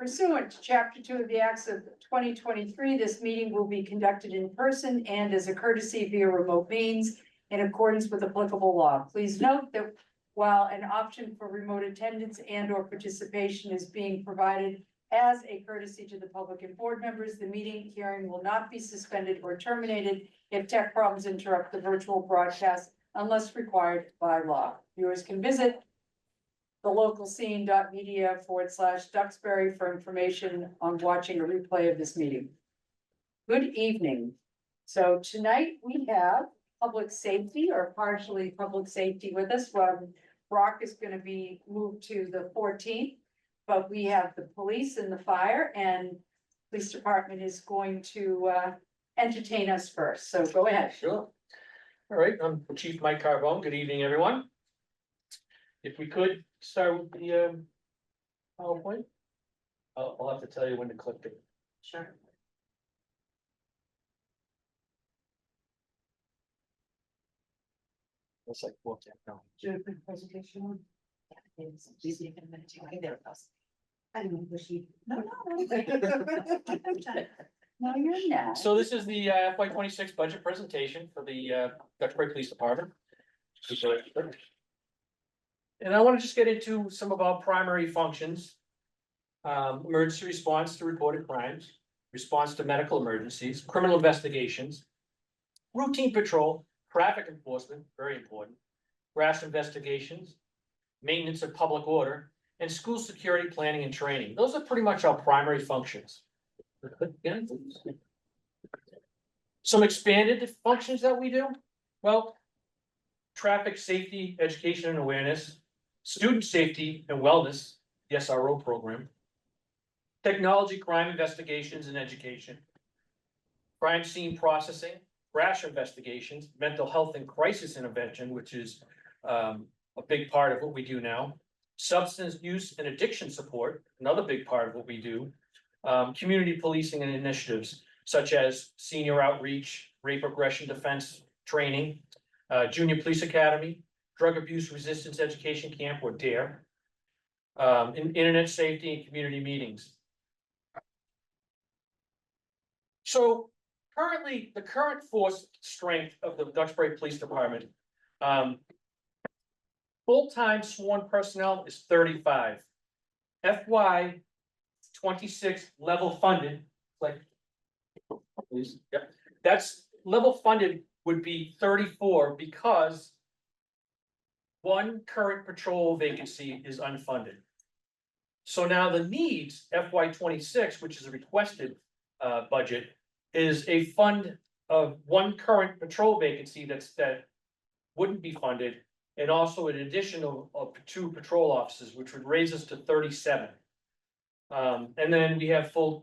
Pursuant to Chapter 2 of the Acts of 2023, this meeting will be conducted in person and as a courtesy via remote means in accordance with applicable law. Please note that while an option for remote attendance and or participation is being provided as a courtesy to the public and board members, the meeting hearing will not be suspended or terminated if tech problems interrupt the virtual broadcast unless required by law. Viewers can visit the localscene.media/Duxbury for information on watching a replay of this meeting. Good evening. So tonight we have public safety or partially public safety with us. Brock is going to be moved to the 14th, but we have the police and the fire, and police department is going to entertain us first. So go ahead. Sure. All right, I'm Chief Mike Carbone. Good evening, everyone. If we could start with the PowerPoint. I'll have to tell you when to click it. Sure. Looks like we'll get now. Do you have a presentation? I don't know, was she? No. No, you're not. So this is the FY26 budget presentation for the Duxbury Police Department. And I want to just get into some of our primary functions. Emergency response to reported crimes, response to medical emergencies, criminal investigations, routine patrol, traffic enforcement, very important, crash investigations, maintenance of public order, and school security planning and training. Those are pretty much our primary functions. Some expanded functions that we do, well, traffic safety, education and awareness, student safety and wellness, the SRO program, technology, crime investigations and education, crime scene processing, crash investigations, mental health and crisis intervention, which is a big part of what we do now, substance use and addiction support, another big part of what we do, community policing and initiatives such as senior outreach, rape aggression defense training, junior police academy, drug abuse resistance education camp or DARE, internet safety and community meetings. So currently, the current force strength of the Duxbury Police Department, full-time sworn personnel is 35. FY26 level funded, like, please, yep, that's level funded would be 34 because one current patrol vacancy is unfunded. So now the needs FY26, which is a requested budget, is a fund of one current patrol vacancy that wouldn't be funded, and also an additional of 2 patrol officers, which would raise us to 37. And then we have 2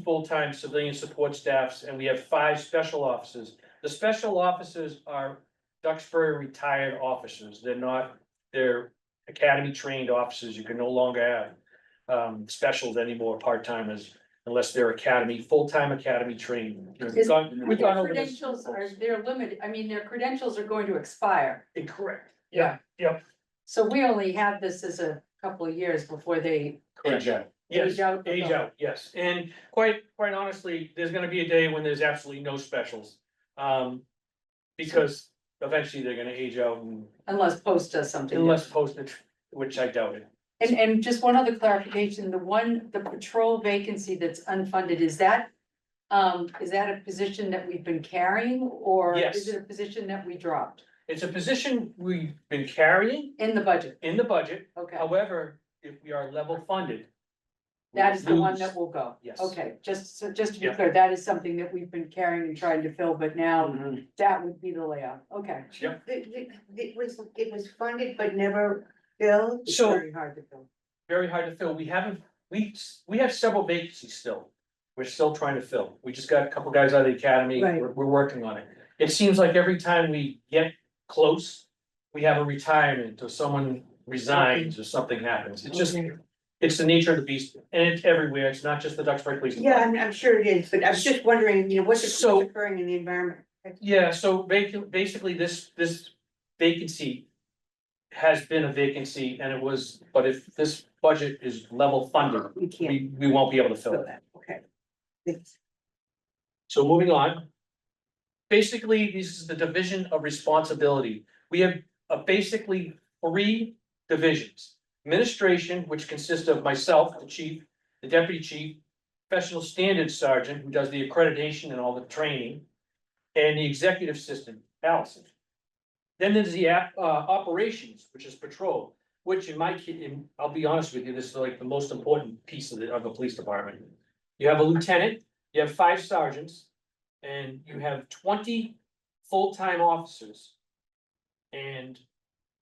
full-time civilian support staffs, and we have 5 special officers. The special officers are Duxbury retired officers. They're academy trained officers. You can no longer have specials anymore, part-timers, unless they're full-time academy trained. We've gone over this. Credentials they're limited. I mean, their credentials are going to expire. Incorrect. Yeah, yep. So we only have this as a couple of years before they Age out. Yes, age out. age out, yes. And quite honestly, there's gonna be a day when there's absolutely no specials. Because eventually they're gonna age out and Unless Post does something. unless posted, which I doubt it. And just one other clarification, the patrol vacancy that's unfunded, is that a position that we've been carrying? Or Yes. is it a position that we dropped It's a position we've been carrying in the budget? in the budget. Okay, However, if we are level funded. that is the one lose. that will go. Yes. Okay, just to be Yeah. clear, that is something that we've been carrying and trying to fill, but now Mhm. that would be the layout. Okay. Yep. It was funded but never filled. It's So- very hard to fill. Very hard to fill. We have several vacancies still. We're still trying to fill. We just got a couple guys out of the academy. Right. We're working on it. It seems like every time we get close, we have a retirement or someone resigns or something happens. It's just, Okay. it's the nature of the beast, and it's everywhere. It's not just the Duxbury Police Yeah, Department. I'm sure it is, but I was just wondering, what's So- occurring in the environment? Yeah, so basically this vacancy has been a vacancy, and it was, but if this budget is level funded, We can't we won't be able to fill fill it. that, okay. Thanks. So moving on. Basically, this is the division of responsibility. We have basically three divisions. Administration, which consists of myself, the chief, the deputy chief, professional standards sergeant, who does the accreditation and all the training, and the executive assistant, Allison. Then there's the operations, which is patrol, which in my I'll be honest with you, this is like the most important piece of the police department. You have a lieutenant, you have 5 sergeants, and you have 20 full-time officers. And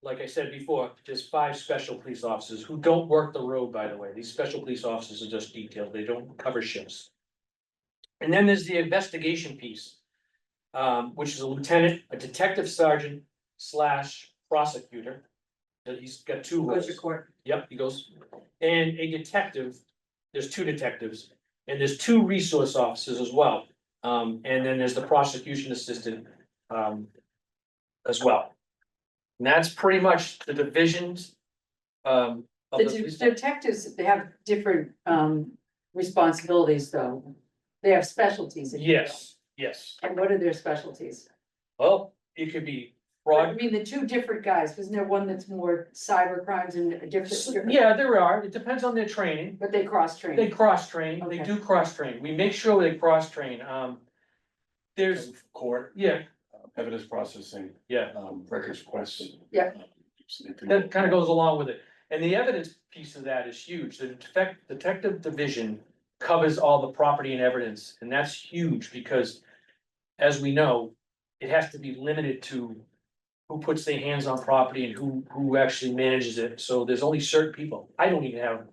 like I said before, just 5 special police officers who don't work the road, by the way. These special police officers are just detailed, they don't cover shifts. And then there's the investigation piece, which is a lieutenant, a detective sergeant / prosecutor. He's got 2 roles. Goes to court. Yep, he goes, and a detective, there's 2 detectives, and there's 2 resource officers as well. And then there's the prosecution assistant, as well. And that's pretty much the divisions, of The the police department. detectives, they have different, responsibilities, though. They have specialties. if you will. Yes, yes, And what are their specialties? well, it could be I fraud. mean, the 2 different guys, isn't there one that's more cyber crimes and a different? Yeah, there are, it depends on their training. But they cross-train. They cross-train, they Okay. do cross-train, we make sure they cross-train, there's, Court, yeah, evidence processing, yeah, records requests. Yeah. that kind of goes along with it. And the evidence piece of that is huge, the detective division covers all the property and evidence, and that's huge, because as we know, it has to be limited to who puts their hands on property and who actually manages it, so there's only certain people, I don't even have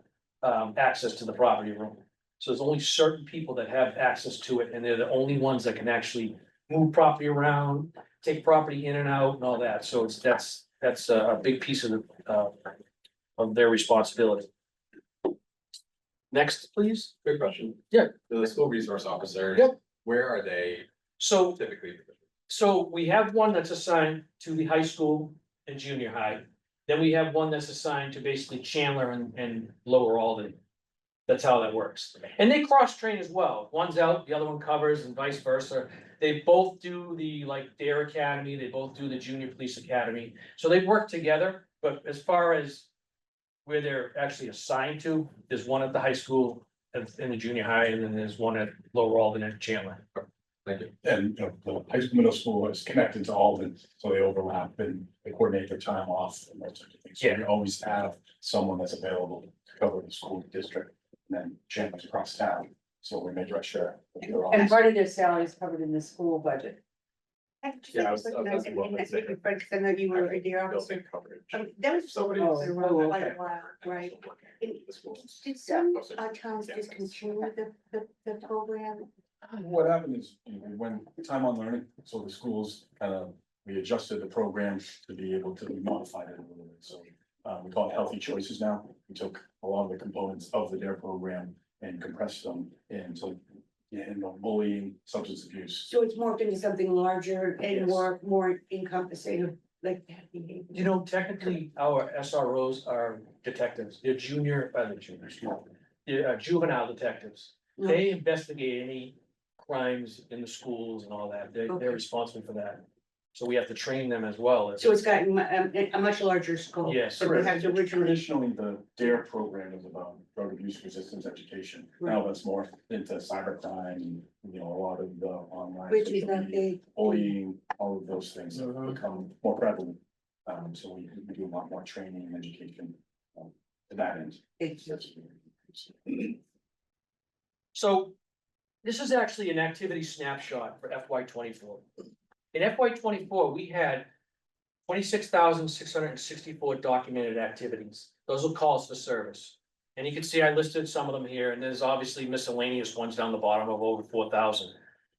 access to the property room. So there's only certain people that have access to it, and they're the only ones that can actually move property around, take property in and out and all that, so that's a big piece of their responsibility. Next, please. Quick question. Yeah. The school resource officers. Yep. Where are they So typically? So we have one that's assigned to the high school and junior high. Then we have one that's assigned to basically Chandler and Lower Alden. That's how that works. And they cross-train as well. One's out, the other one covers, and vice versa. They both do their academy, they both do the junior police academy. So they work together, but as far as where they're actually assigned to, there's one at the high school and in the junior high, and then there's one at Lower Alden and Chandler. Thank you. And the high school, middle school is connected to all of it, so they overlap and they coordinate their time off and those types of things. So Yeah. we always have someone that's available to cover the school district, and then Chandler's across town, so we make sure. that they're all- And part of their salary is covered in the school budget. Yeah, I was asking what was it. Because I know you were a dear officer. Building coverage. That was Somebody. Oh, oh, quite okay. a while, right? And The schools. Did some towns discontinue the program? What happened is, when time on learning, so the schools, we adjusted the program to be able to, we modified it a little bit, so. We call it Healthy Choices now, we took a lot of the components of the DARE program and compressed them into, bullying, substance abuse. So it's morphed into something larger and Yes. more encompassing of like that behavior. You know, technically, our SROs are detectives, they're juvenile detectives. They investigate any crimes in the schools and all that, they're Okay. responsible for that. So we have to train them as well as. So it's gotten a much larger scope. Yes. But perhaps originally, Traditionally, the DARE program is about drug abuse resistance education. Now that's more into cybercrime, and, a lot of the online. which is social not media, big. Bullying, all of those things have Mhm. become more prevalent. So we do a lot more training and education to that end. It's So this is actually an activity snapshot for FY '24. In FY '24, we had 26,664 documented activities. Those are calls for service. And you can see I listed some of them here, and there's obviously miscellaneous ones down the bottom of over 4,000.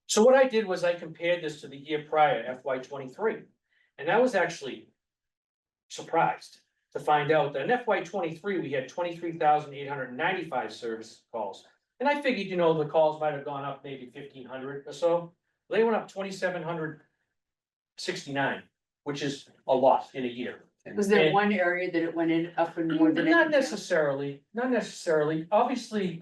So what I did was I compared this to the year prior, FY '23, and I was actually surprised to find out that in FY '23, we had 23,895 service calls. And I figured, the calls might have gone up maybe 1,500 or so. They went up 2,769, which is a lot in a year. Was there And- one area that it went in up in more than? Not anything? necessarily, not necessarily, obviously,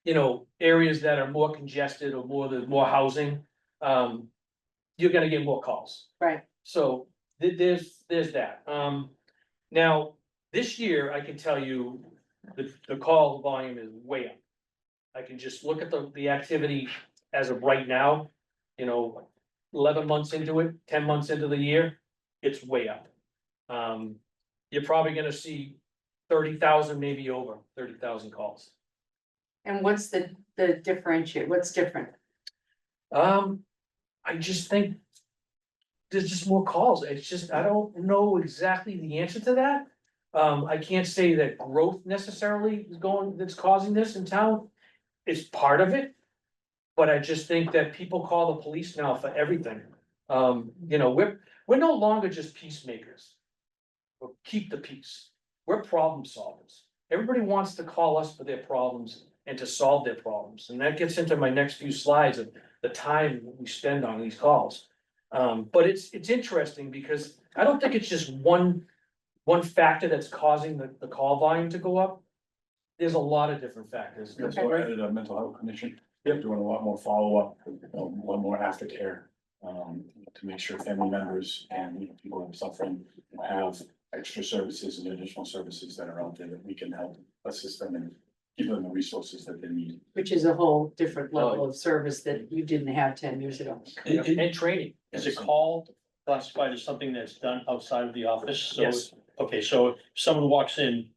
you know, areas that are more congested or more, there's more housing, you're gonna get more calls. Right, So there's that. Now, this year, I can tell you, the call volume is way up. I can just look at the activity as of right now, you know, 11 months into it, 10 months into the year, it's way up. You're probably gonna see 30,000, maybe over 30,000 calls. and what's the differentiate, what's different? I just think there's just more calls. It's just, I don't know exactly the answer to that. I can't say that growth necessarily is that's causing this in town. It's part of it. But I just think that people call the police now for everything. You know, we're no longer just peacemakers. Or keep the peace. We're problem solvers. Everybody wants to call us for their problems and to solve their problems. And that gets into my next few slides of the time we spend on these calls. But it's interesting because I don't think it's just one factor that's causing the call volume to go up. There's a lot of different factors. We also added a mental health clinician, yep, doing a lot more follow-up, a lot more aftercare. To make sure family members and people who are suffering have extra services and additional services that are out there that we can help assist them and give them the resources that they need. Which is a whole different level of service that you didn't have 10 years ago. And training. Is a call classified as something that's done outside of the office? So, Yes. okay, so if someone walks in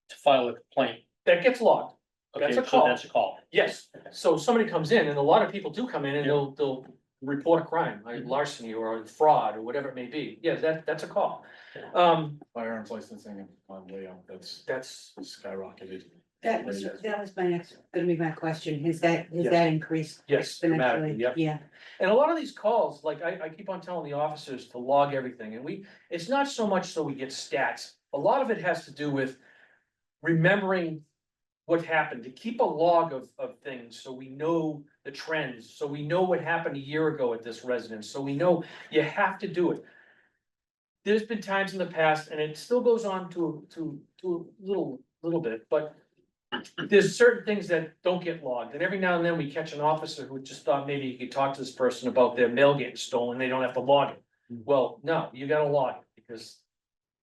to file a complaint, That gets logged. okay, That's a so call. that's a call. Yes, so somebody comes in, and a lot of people do come in and they'll report a crime, like larceny or fraud or whatever it may be. Yeah, that's a call. Firearms licensing and on way up, that's skyrocketed. That was my next, gonna be my question, has that Yes. increased Yes, dramatically, exponentially? yep. Yeah, And a lot of these calls, like I keep on telling the officers to log everything, and it's not so much so we get stats. A lot of it has to do with remembering what happened, to keep a log of things, so we know the trends, so we know what happened a year ago at this residence, so we know you have to do it. There's been times in the past, and it still goes on to a little bit, but there's certain things that don't get logged, and every now and then we catch an officer who just thought maybe he could talk to this person about their mail getting stolen, they don't have to log it. Well, no, you gotta log it, because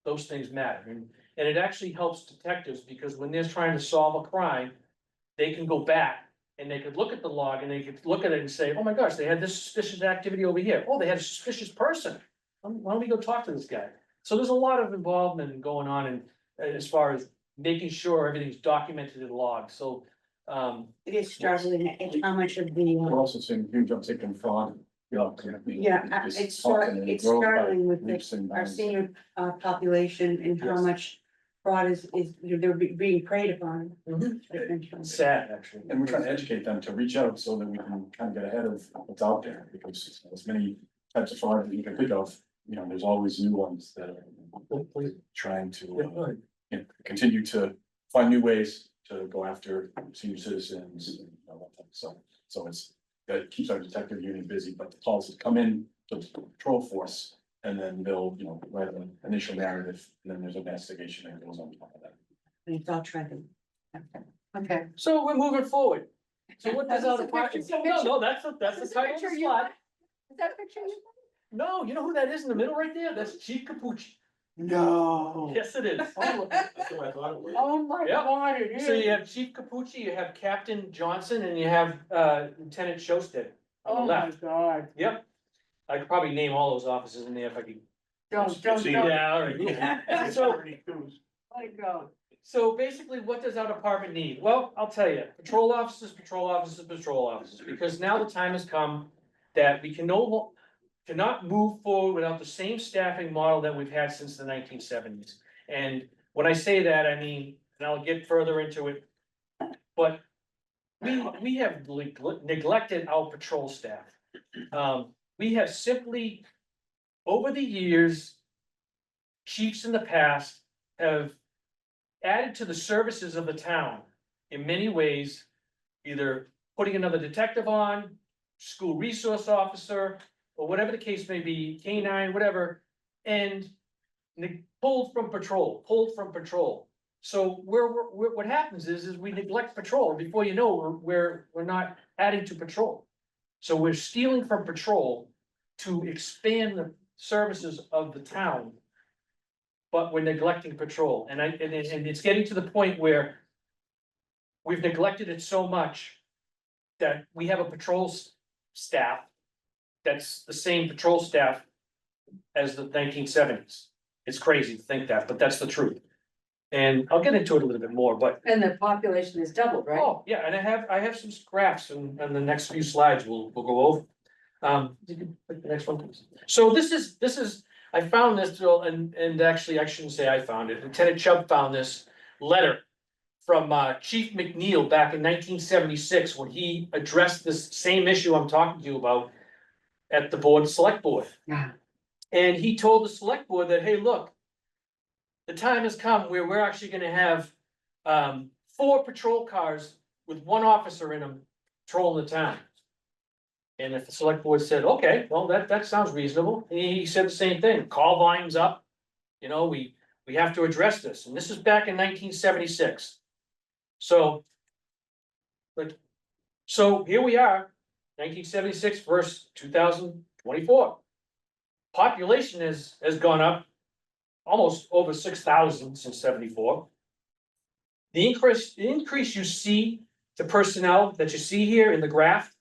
those things matter, and it actually helps detectives, because when they're trying to solve a crime, they can go back and they could look at the log and they could look at it and say, oh my gosh, they had this suspicious activity over here, oh, they had a suspicious person. Why don't we go talk to this guy? So there's a lot of involvement going on in, as far as making sure everything's documented and logged, so. it is startling, it's how much of We're the, also seeing huge uptick in fraud. it's startling with our senior population and how Yes. much fraud is, they're being preyed upon. It's sad, actually. And we're trying to educate them to reach out so that we can kind of get ahead of what's out there, because as many types of fraud that you can think of, there's always new ones that are trying to, continue to find new ways to go after senior citizens and all that type of stuff. So that keeps our detective unit busy, but the calls that come in to the patrol force, and then they'll, write an initial narrative, and then there's an investigation that goes on top of that. And it's all trending. Okay. So we're moving forward. So what does That's our a picture- department? No, that's the Is this a title of picture the you slide. want? Is that a picture you? No, you know who that is in the middle right there? That's Chief Capucci. No. Yes, it is. Oh my Yep. God, it is. So you have Chief Capucci, you have Captain Johnson, and you have Lieutenant Shosted on the Oh my left. God. Yep. I could probably name all those officers in there if I could. Don't. Yeah, all right. So, Let it go. so basically, what does our department need? Well, I'll tell you, patrol officers, because now the time has come that we cannot move forward without the same staffing model that we've had since the 1970s. And when I say that, I mean, and I'll get further into it, but we have neglected our patrol staff. We have simply, over the years, chiefs in the past have added to the services of the town in many ways, either putting another detective on, school resource officer, or whatever the case may be, K-9, whatever, and pulled from patrol. So what happens is we neglect patrol, before you know, we're not adding to patrol. So we're stealing from patrol to expand the services of the town. But we're neglecting patrol, and it's getting to the point where we've neglected it so much that we have a staff that's the same patrol staff as the 1970s. It's crazy to think that, but that's the truth. And I'll get into it a little bit more, but, And the population has doubled, right? oh, yeah, and I have some graphs and the next few slides we'll go over. You can put the next one, please. So this is, I found this, Bill, and actually, I shouldn't say I found it. Lieutenant Chubb found this letter from Chief McNeil back in 1976, when he addressed this same issue I'm talking to you about at the select board. Yeah. And he told the select board that, hey, look, the time has come where we're actually gonna have 4 patrol cars with 1 officer in them patrolling the town. And if the select board said, okay, well, that sounds reasonable, and he said the same thing, call volumes up. You know, we have to address this, and this is back in 1976. So. So here we are, 1976 versus 2024. Population has gone up almost over 6,000 since 74. The increase you see to personnel that you see here in the graph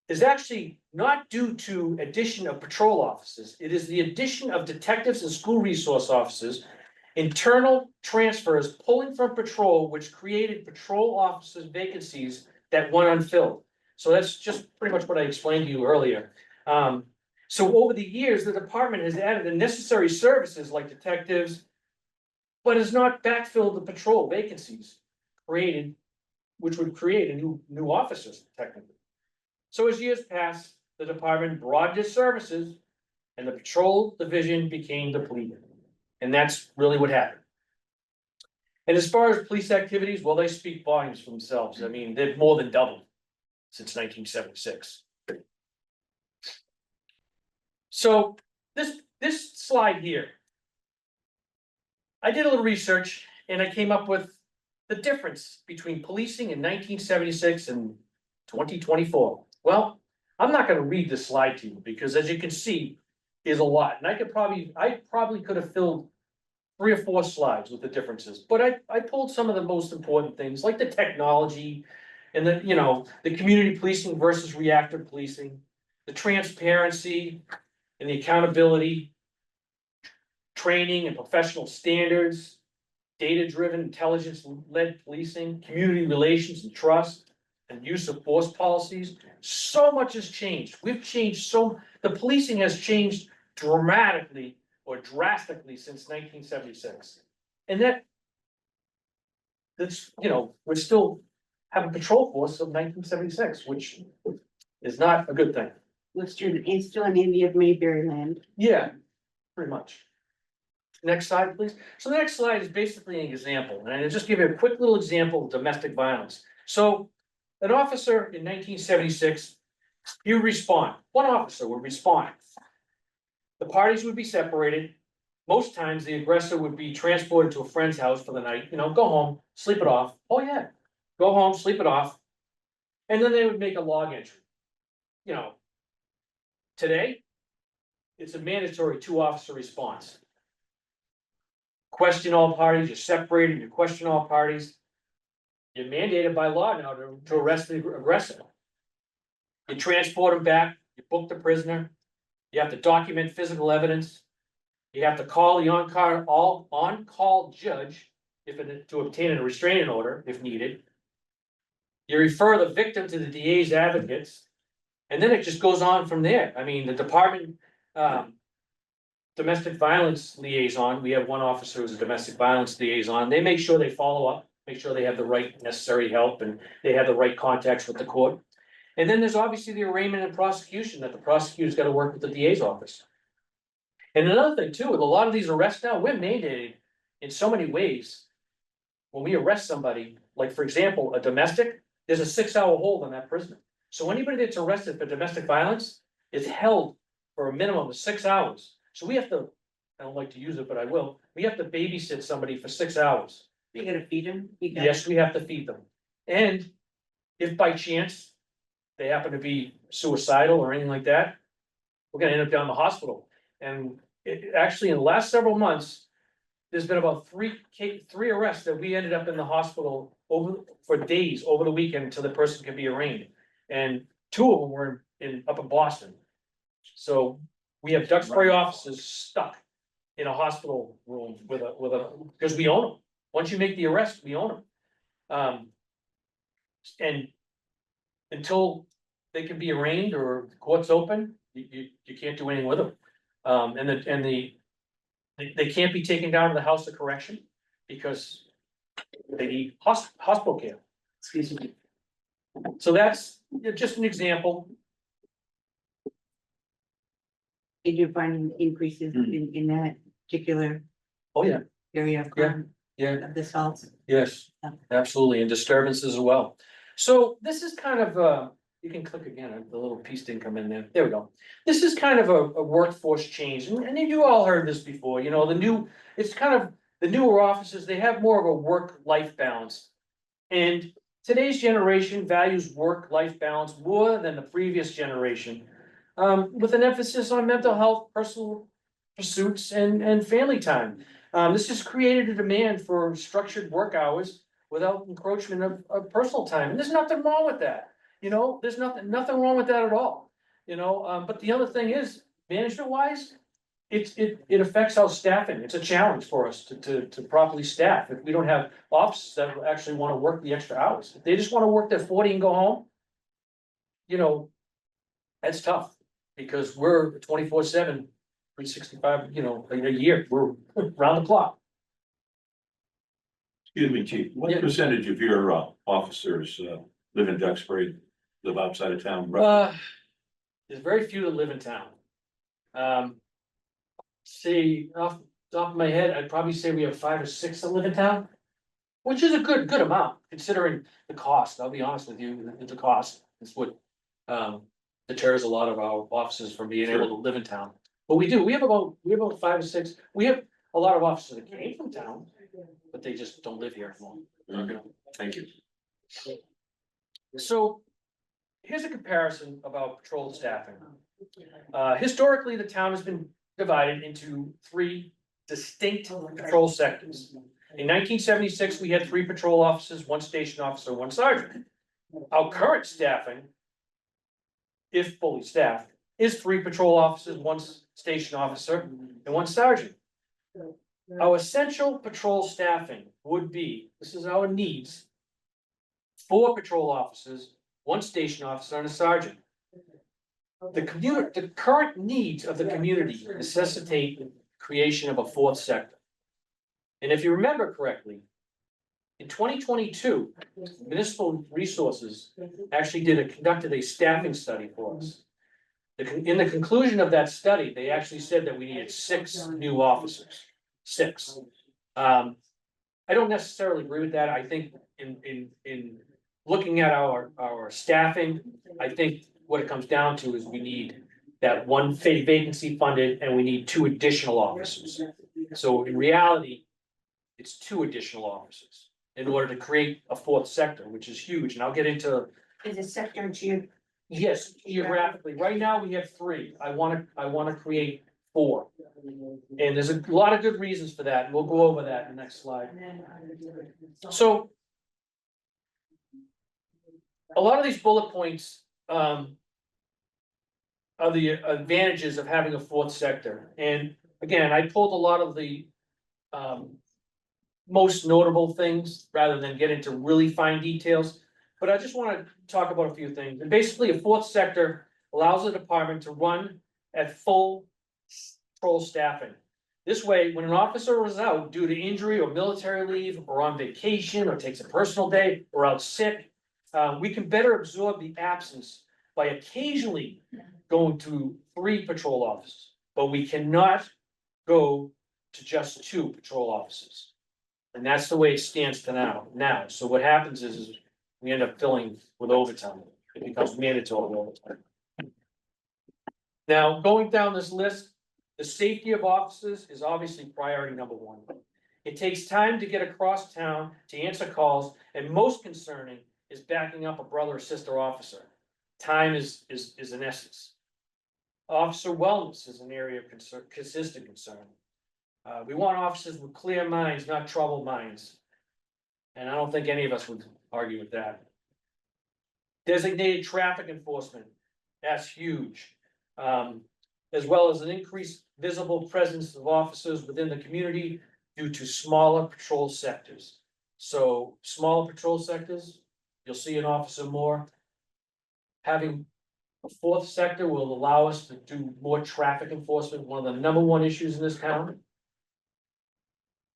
is actually not due to addition of patrol officers. It is the addition of detectives and school resource officers, internal transfers pulling from patrol, which created patrol officers vacancies that went unfilled. So that's just pretty much what I explained to you earlier. So over the years, the department has added the necessary services like detectives, but has not backfilled the patrol vacancies created, which would create a new officers technically. So as years passed, the department broadened its services and the patrol division became depleted. And that's really what happened. And as far as police activities, well, they speak volumes for themselves. I mean, they've more than doubled since 1976. So this slide here, I did a little research and I came up with the difference between policing in 1976 and 2024. Well, I'm not going to read this slide to you because, as you can see, is a lot, and I probably could have filled 3 or 4 slides with the differences, but I pulled some of the most important things like the technology and the community policing versus reactive policing, the transparency and the accountability, training and professional standards, data-driven, intelligence-led policing, community relations and trust, and use of force policies. So much has changed. We've changed the policing has changed dramatically or drastically since 1976. And that's, we're still have a patrol force of 1976, which is not a good thing. It's still an Indian of Mayberry land. Yeah, pretty much. Next slide, please. So the next slide is basically an example, and I'll just give you a quick little example of domestic violence. So an officer in 1976, he would respond. One officer would respond. The parties would be separated. Most times the aggressor would be transported to a friend's house for the night, go home, sleep it off. Oh yeah, go home, sleep it off. And then they would make a log entry. Today, it's a mandatory 2-officer response. Question all parties, you're separated, you question all parties. You're mandated by law now to arrest the aggressor. You transport him back, you book the prisoner, you have to document physical evidence. You have to call the on-call judge to obtain a restraining order if needed. You refer the victim to the DA's advocates, and then it just goes on from there. I mean, the department, domestic violence liaison, we have one officer who's a domestic violence liaison. They make sure they follow up, make sure they have the right necessary help and they have the right contacts with the court. And then there's obviously the arraignment and prosecution that the prosecutor's got to work with the DA's office. And another thing too, with a lot of these arrests now, we're mandated in so many ways. When we arrest somebody, like for example, a domestic, there's a 6-hour hold on that prisoner. So anybody that's arrested for domestic violence is held for a minimum of 6 hours. So we have to I don't like to use it, but I will, we have to babysit somebody for 6 hours. You gotta feed them. Yes, we have to feed them. And if by chance they happen to be suicidal or anything like that, we're gonna end up down in the hospital. And actually, in the last several months, there's been about three arrests that we ended up in the hospital for days over the weekend until the person could be arraigned. And 2 of them were up in Boston. So we have Duxbury officers stuck in a hospital room because we own them. Once you make the arrest, we own them. And until they can be arraigned or the court's open, you can't do anything with them. They can't be taken down to the house of correction because they need hospital care. Excuse me. So that's just an example. Did you find increases in that particular Oh, yeah, area of crime yeah, of the assaults? yes, absolutely, and disturbances as well. So this is kind of, you can click again, the little piece didn't come in there, there we go. This is kind of a workforce change, and you all heard this before, you know, it's kind of, the newer officers, they have more of a work-life balance. And today's generation values work-life balance more than the previous generation. With an emphasis on mental health, personal pursuits, and family time. This has created a demand for structured work hours without encroachment of personal time, and there's nothing wrong with that. You know, there's nothing wrong with that at all, you know, but the other thing is, management wise, it affects our staffing. It's a challenge for us to properly staff. If we don't have officers that actually wanna work the extra hours, if they just wanna work their 40 and go home, you know, that's tough, because we're 24/7, 365, you know, a year, we're round the clock. Excuse me, chief, Yeah. what percentage of your officers live in Duxbury, live outside of town? There's very few that live in town. See, off the top of my head, I'd probably say we have 5 or 6 that live in town. Which is a good amount, considering the cost, I'll be honest with you, the cost is what deters a lot of our officers from being able to live in town. But we have about 5 or 6, we have a lot of officers that came from town, but they just don't live here anymore. Thank you. So here's a comparison about patrol staffing. Historically, the town has been divided into 3 distinct patrol sectors. In 1976, we had 3 patrol officers, 1 station officer, 1 sergeant. Our current staffing, if fully staffed, is 3 patrol officers, 1 station officer, and 1 sergeant. Our essential patrol staffing would be, this is our needs, 4 patrol officers, 1 station officer, and a sergeant. The current needs of the community necessitate the creation of a 4th sector. And if you remember correctly, in 2022, Municipal Resources actually conducted a staffing study for us. In the conclusion of that study, they actually said that we needed 6 new officers, 6. I don't necessarily agree with that. I think in looking at our staffing, I think what it comes down to is we need that 1 vacancy funded, and we need 2 additional officers. So in reality, it's 2 additional officers in order to create a 4th sector, which is huge, and I'll get into. Is a sector Yes, geographically, right now we have 3, I wanna create 4. And there's a lot of good reasons for that, and we'll go over that in the next slide. So. A lot of these bullet points, are the advantages of having a 4th sector, and again, I pulled a lot of the. Most notable things, rather than get into really fine details, but I just wanna talk about a few things, and basically, a 4th sector allows the department to run at full patrol staffing. This way, when an officer is out due to injury or military leave, or on vacation, or takes a personal day, or out sick, we can better absorb the absence by occasionally going to 3 patrol officers, but we cannot go to just 2 patrol officers. And that's the way it stands to now. So what happens is we end up filling with overtime. It becomes mandatory overtime. Now, going down this list, The safety of officers is obviously priority number one. It takes time to get across town to answer calls, and most concerning is backing up a brother or sister officer. Time is an essence. Officer wellness is an area of concern, consistent concern. We want officers with clear minds, not troubled minds. And I don't think any of us would argue with that. Designated traffic enforcement, that's huge. As well as an increased visible presence of officers within the community due to smaller patrol sectors. So smaller patrol sectors, you'll see an officer more. Having a fourth sector will allow us to do more traffic enforcement, one of the number one issues in this town.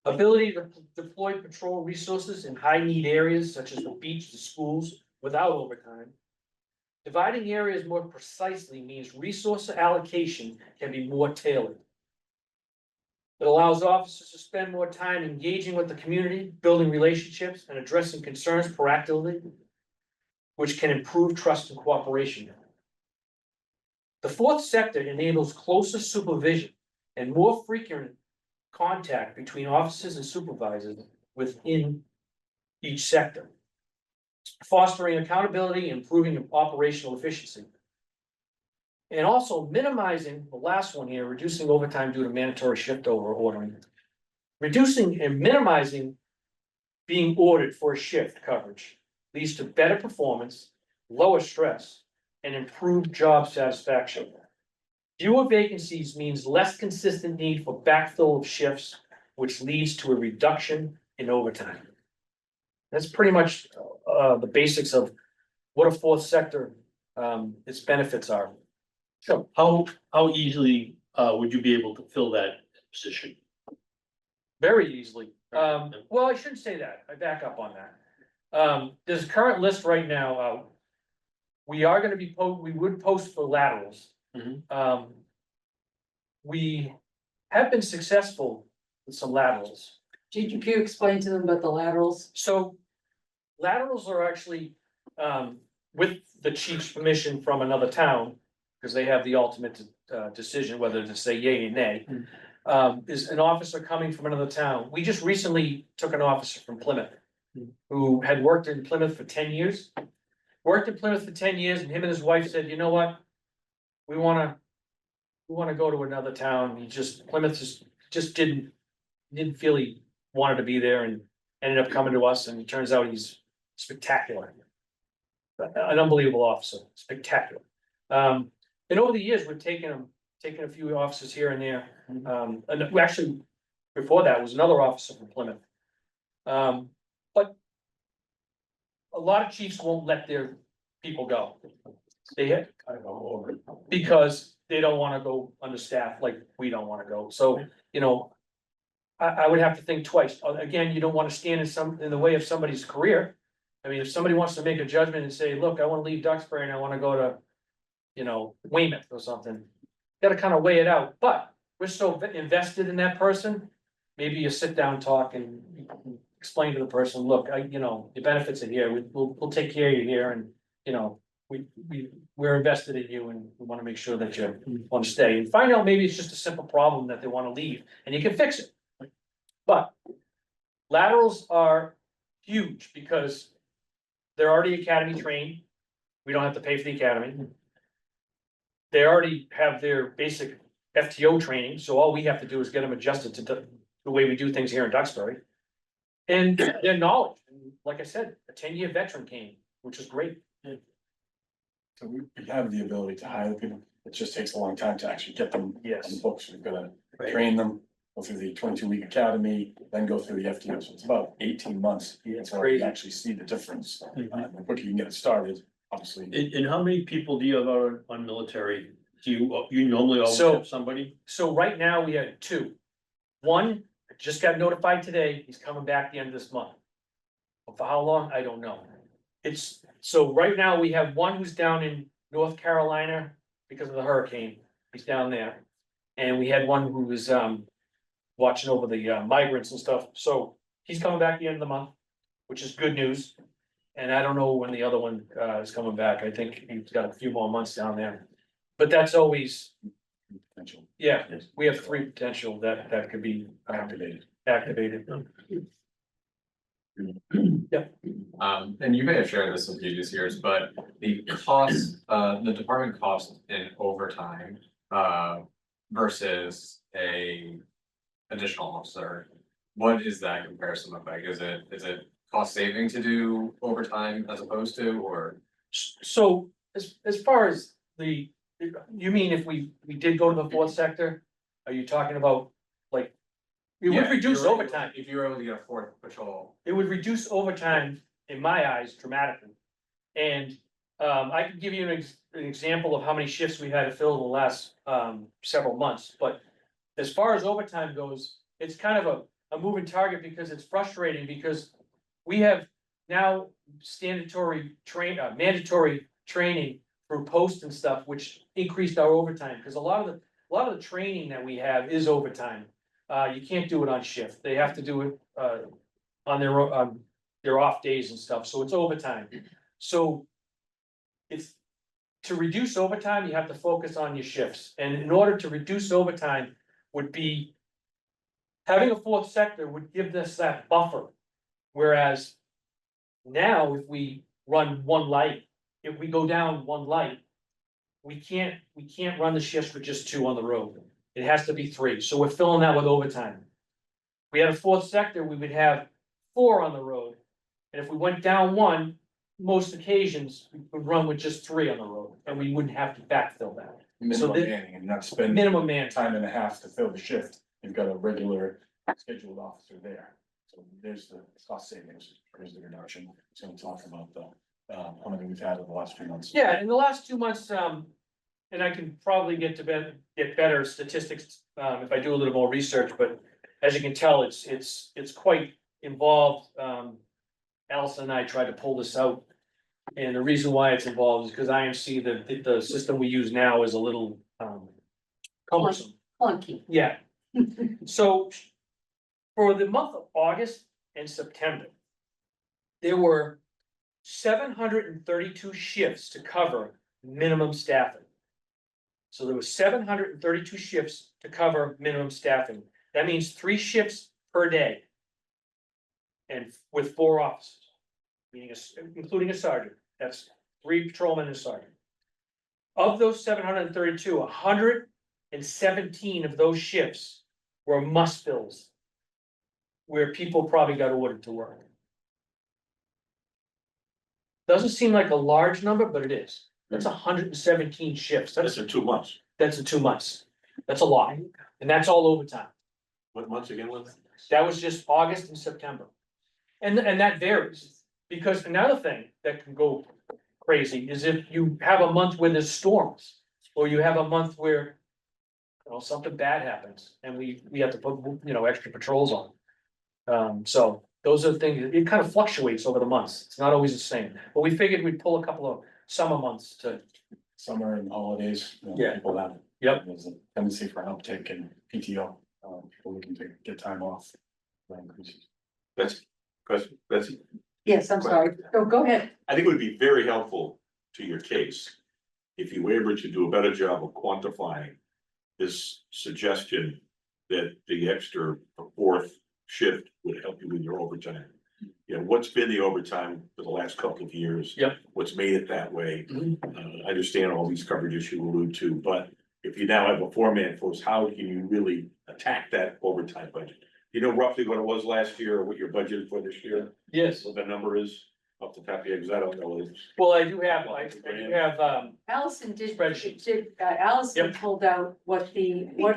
Ability to deploy patrol resources in high need areas such as the beach, the schools, without overtime. Dividing areas more precisely means resource allocation can be more tailored. It allows officers to spend more time engaging with the community, building relationships, and addressing concerns proactively, which can improve trust and cooperation. The fourth sector enables closer supervision and more frequent contact between officers and supervisors within each sector, fostering accountability, improving operational efficiency. And also minimizing, the last one here, reducing overtime due to mandatory shift over ordering. Reducing and minimizing being ordered for a shift coverage leads to better performance, lower stress, and improved job satisfaction. Fewer vacancies means less consistent need for backfill of shifts, which leads to a reduction in overtime. That's pretty much the basics of what a fourth sector, its benefits are. So how easily would you be able to fill that position? Very easily. Well, I shouldn't say that. I back up on that. There's a current list right now out. We are gonna be we would post for laterals. Mhm. We have been successful with some laterals. Did you explain to them about the laterals? So laterals are actually, with the chief's permission from another town, because they have the ultimate decision whether to say yay or nay. Is an officer coming from another town. We just recently took an officer from Plymouth who had worked in Plymouth for 10 years. Worked in Plymouth for 10 years, and him and his wife said, you know what? We wanna go to another town. He just, Plymouth just didn't feel he wanted to be there, and ended up coming to us, and it turns out he's spectacular. An unbelievable officer, spectacular. And over the years, we've taken a few officers here and there. And we actually, before that was another officer from Plymouth. But a lot of chiefs won't let their people go. Because they don't wanna go understaffed like we don't wanna go. So, you know, I would have to think twice. Again, you don't wanna stand in the way of somebody's career. I mean, if somebody wants to make a judgment and say, look, I wanna leave Duxbury and I wanna go to, you know, Weymouth or something. Gotta kind of weigh it out, but we're so invested in that person. Maybe you sit down, talk, and explain to the person, look, you know, the benefits are here, we'll take care of you here, and, you know, we're invested in you, and we wanna make sure that you wanna stay, and find out maybe it's just a simple problem that they wanna leave, and you can fix it. But laterals are huge, because they're already academy trained, we don't have to pay for the academy. They already have their basic FTO training, so all we have to do is get them adjusted to the way we do things here in Duxbury. And their knowledge, and like I said, a 10-year veteran came, which is great. So we have the ability to hire people, it just takes a long time to actually get them on the Yes. books, we've gotta train them. Go through the 22-week academy, then go through the FTO, so it's about 18 months. Yeah, it's until crazy. you actually see the difference, the quicker you can get it started, obviously. And how many people do you have on military? Do you normally always So- have somebody? So right now, we had two. One, I just got notified today, he's coming back the end of this month. But for how long, I don't know. So right now, we have one who's down in North Carolina because of the hurricane, he's down there. And we had one who was watching over the migrants and stuff, so he's coming back the end of the month, which is good news. And I don't know when the other one is coming back, I think he's got a few more months down there. But that's always, potential Yeah, we have 3 potential that could be activated. activated. And you may have shared this in previous years, but the cost, the department cost in overtime, versus a additional officer. What is that comparison look like? Is it cost saving to do overtime as opposed to, or? So as far as you mean if we did go to the 4th sector? Are you talking about like? It would Yeah, if reduce you're- overtime. If you were able to get a 4th patrol, It would reduce overtime in my eyes dramatically. And I can give you an example of how many shifts we had to fill in the last several months, but. As far as overtime goes, it's kind of a moving target because it's frustrating because. We have now mandatory training through post and stuff, which increased our overtime, because a lot of the training that we have is overtime. You can't do it on shift, they have to do it on their off days and stuff, so it's overtime. So it's, to reduce overtime, you have to focus on your shifts, and in order to reduce overtime would be having a 4th sector would give us that buffer. Whereas now, if we run 1 light, if we go down 1 light, we can't run the shifts with just 2 on the road. It has to be 3, so we're filling that with overtime. If we had a 4th sector, we would have 4 on the road. And if we went down 1, most occasions, we would run with just 3 on the road, and we wouldn't have to backfill that. Minimum the- manning and not spend Minimum man time. time and a half to fill the shift. You've got a regular scheduled officer there. So there's the cost savings, there's the reduction. It's gonna talk about the, how many we've had in the last few months. Yeah, in the last 2 months, and I can probably get better statistics, if I do a little more research, but as you can tell, it's quite involved. Allison and I tried to pull this out. And the reason why it's involved is because IMC, the system we use now is a little, cumbersome. Clunky. Yeah. So for the month of August and September, there were 732 shifts to cover minimum staffing. So there was 732 shifts to cover minimum staffing. That means 3 shifts per day. And with 4 officers, meaning including a sergeant, that's 3 patrolmen and a sergeant. Of those 732, 117 of those shifts were must fills. Where people probably got ordered to work. Doesn't seem like a large number, but it is. That's 117 shifts. That's in 2 months. That's in 2 months. That's a lot. And that's all overtime. What months again was that? That was just August and September. And that varies, because another thing that can go crazy is if you have a month where there's storms. Or you have a month where, something bad happens and we have to put, extra patrols on. So those are the things, it kind of fluctuates over the months. It's not always the same, but we figured we'd pull a couple of summer months to. Summer and holidays, Yeah. people have. Yep. There's a tendency for an uptick in PTO, people looking to get time off. That increases. That's, Yes, I'm sorry. Go ahead. I think it would be very helpful to your case. If you were able to do a better job of quantifying this suggestion that the extra 4th shift would help you with your overtime. What's been the overtime for the last couple of years? Yep. What's made it that way? Mhm. I understand all these coverages you allude to, but if you now have a 4-man force, how can you really attack that overtime budget? You know roughly what it was last year or what your budget is for this year? Yes. What the number is off the top of your head, because I don't know. Well, I do have, Allison did. Spreadsheets. Allison Yep. pulled out what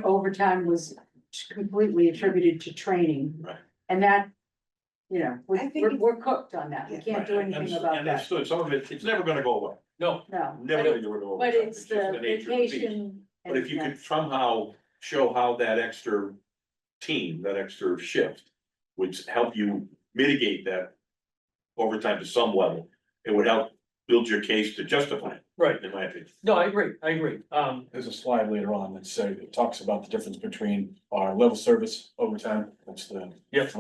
overtime was completely attributed to training. Right. And that, I think we're cooked on that. We can't do anything about that. Understood, some of it's never gonna go away, no, No, never but gonna it- go away. but it's just the nature of the beast. vacation. But if you could somehow show how that extra team, that extra shift would help you mitigate that overtime to some level, it would help build your case to justify it, right. in my opinion. No, I agree. There's a slide later on that says, it talks about the difference between our level service overtime, that's the. Yep.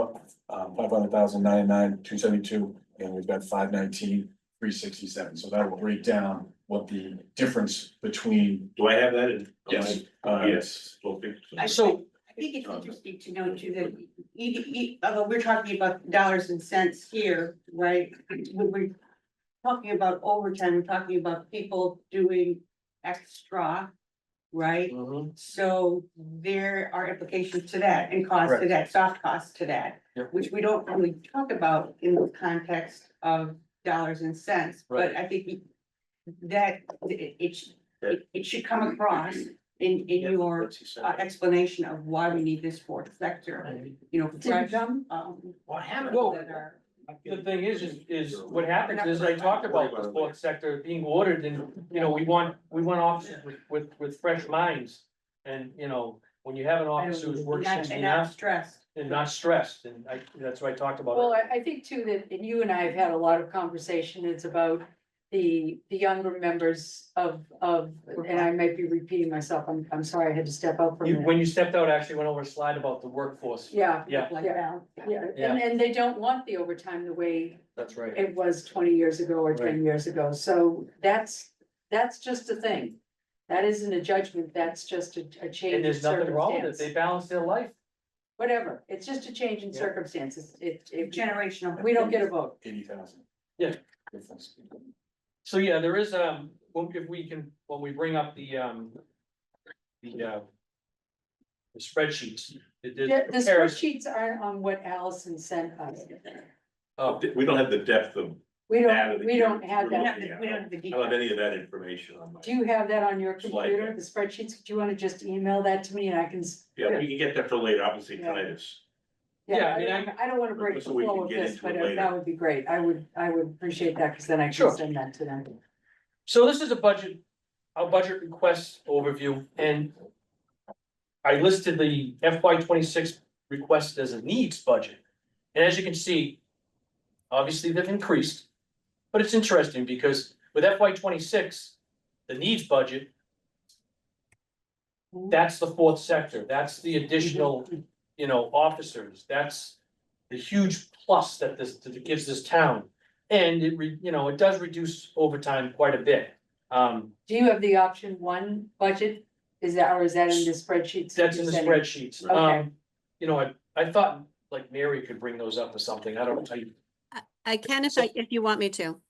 500,099, 272, and we've got 519, 367, so that will break down what the difference between. Do I have that in? Yes. Yes. Okay. So, I think it's interesting to note too that although we're talking about dollars and cents here, right? When we're talking about overtime, we're talking about people doing extra, right? mhm, So there are implications to that and costs to Correct. that, soft costs to that, Yep. which we don't really talk about in the context of dollars and cents. But Right. I think that it should come across in your explanation of why we need this fourth sector, you know, fresh, what happened? Well, that are. the thing is what happens is I talked about the fourth sector being ordered and, you know, we want officers with fresh minds. And, you know, when you have an officer who's worked Not- 60 and not now stressed. and not stressed, and that's what I talked about. Well, I think too that, and you and I have had a lot of conversation, it's about the younger members of, and I might be repeating myself, I'm sorry, I had to step out for a minute. When you stepped out, I actually went over a slide about the workforce. Yeah, Yeah, Like Yeah. that. yeah, Yeah. and they don't want the overtime the way that's right. it was 20 years ago or 10 years ago, so that's just a thing. That isn't a judgment, that's just a change And in there's nothing wrong with it. circumstance. They balance their life. Whatever, it's just a change in Yeah. circumstances, Generational. we don't get a vote. 80,000. Yeah. Difference. So, yeah, there is, well, if we can, when we bring up the spreadsheets. The compares- spreadsheets aren't on what Allison sent us. Oh, We don't have the depth of. We data don't, that we you're- don't have you're We that. don't have the, we don't have the I don't have details. any of that information on my. Do you have that on your Slide computer, deck. the spreadsheets? Do you wanna just email that to me and I can? Yeah, we can get that for later, obviously Yeah. tonight is. Yeah, I I mean, I don't wanna break the So we flow can of get this, into but it later. that would be great. I would appreciate that, cause then I Sure. can send that to them. so this is a budget request overview, and I listed the FY 26 request as a needs budget. And as you can see, obviously they've increased. But it's interesting because with FY 26, the needs budget, that's the fourth sector, that's the additional, you know, officers, that's the huge plus that that it gives this town. And it does reduce overtime quite a bit. Do you have the option one budget? Is that in the spreadsheets? That's you in the sent in? spreadsheets. Okay. You know, I thought like Mary could bring those up or something. I don't know. I can if you want me to.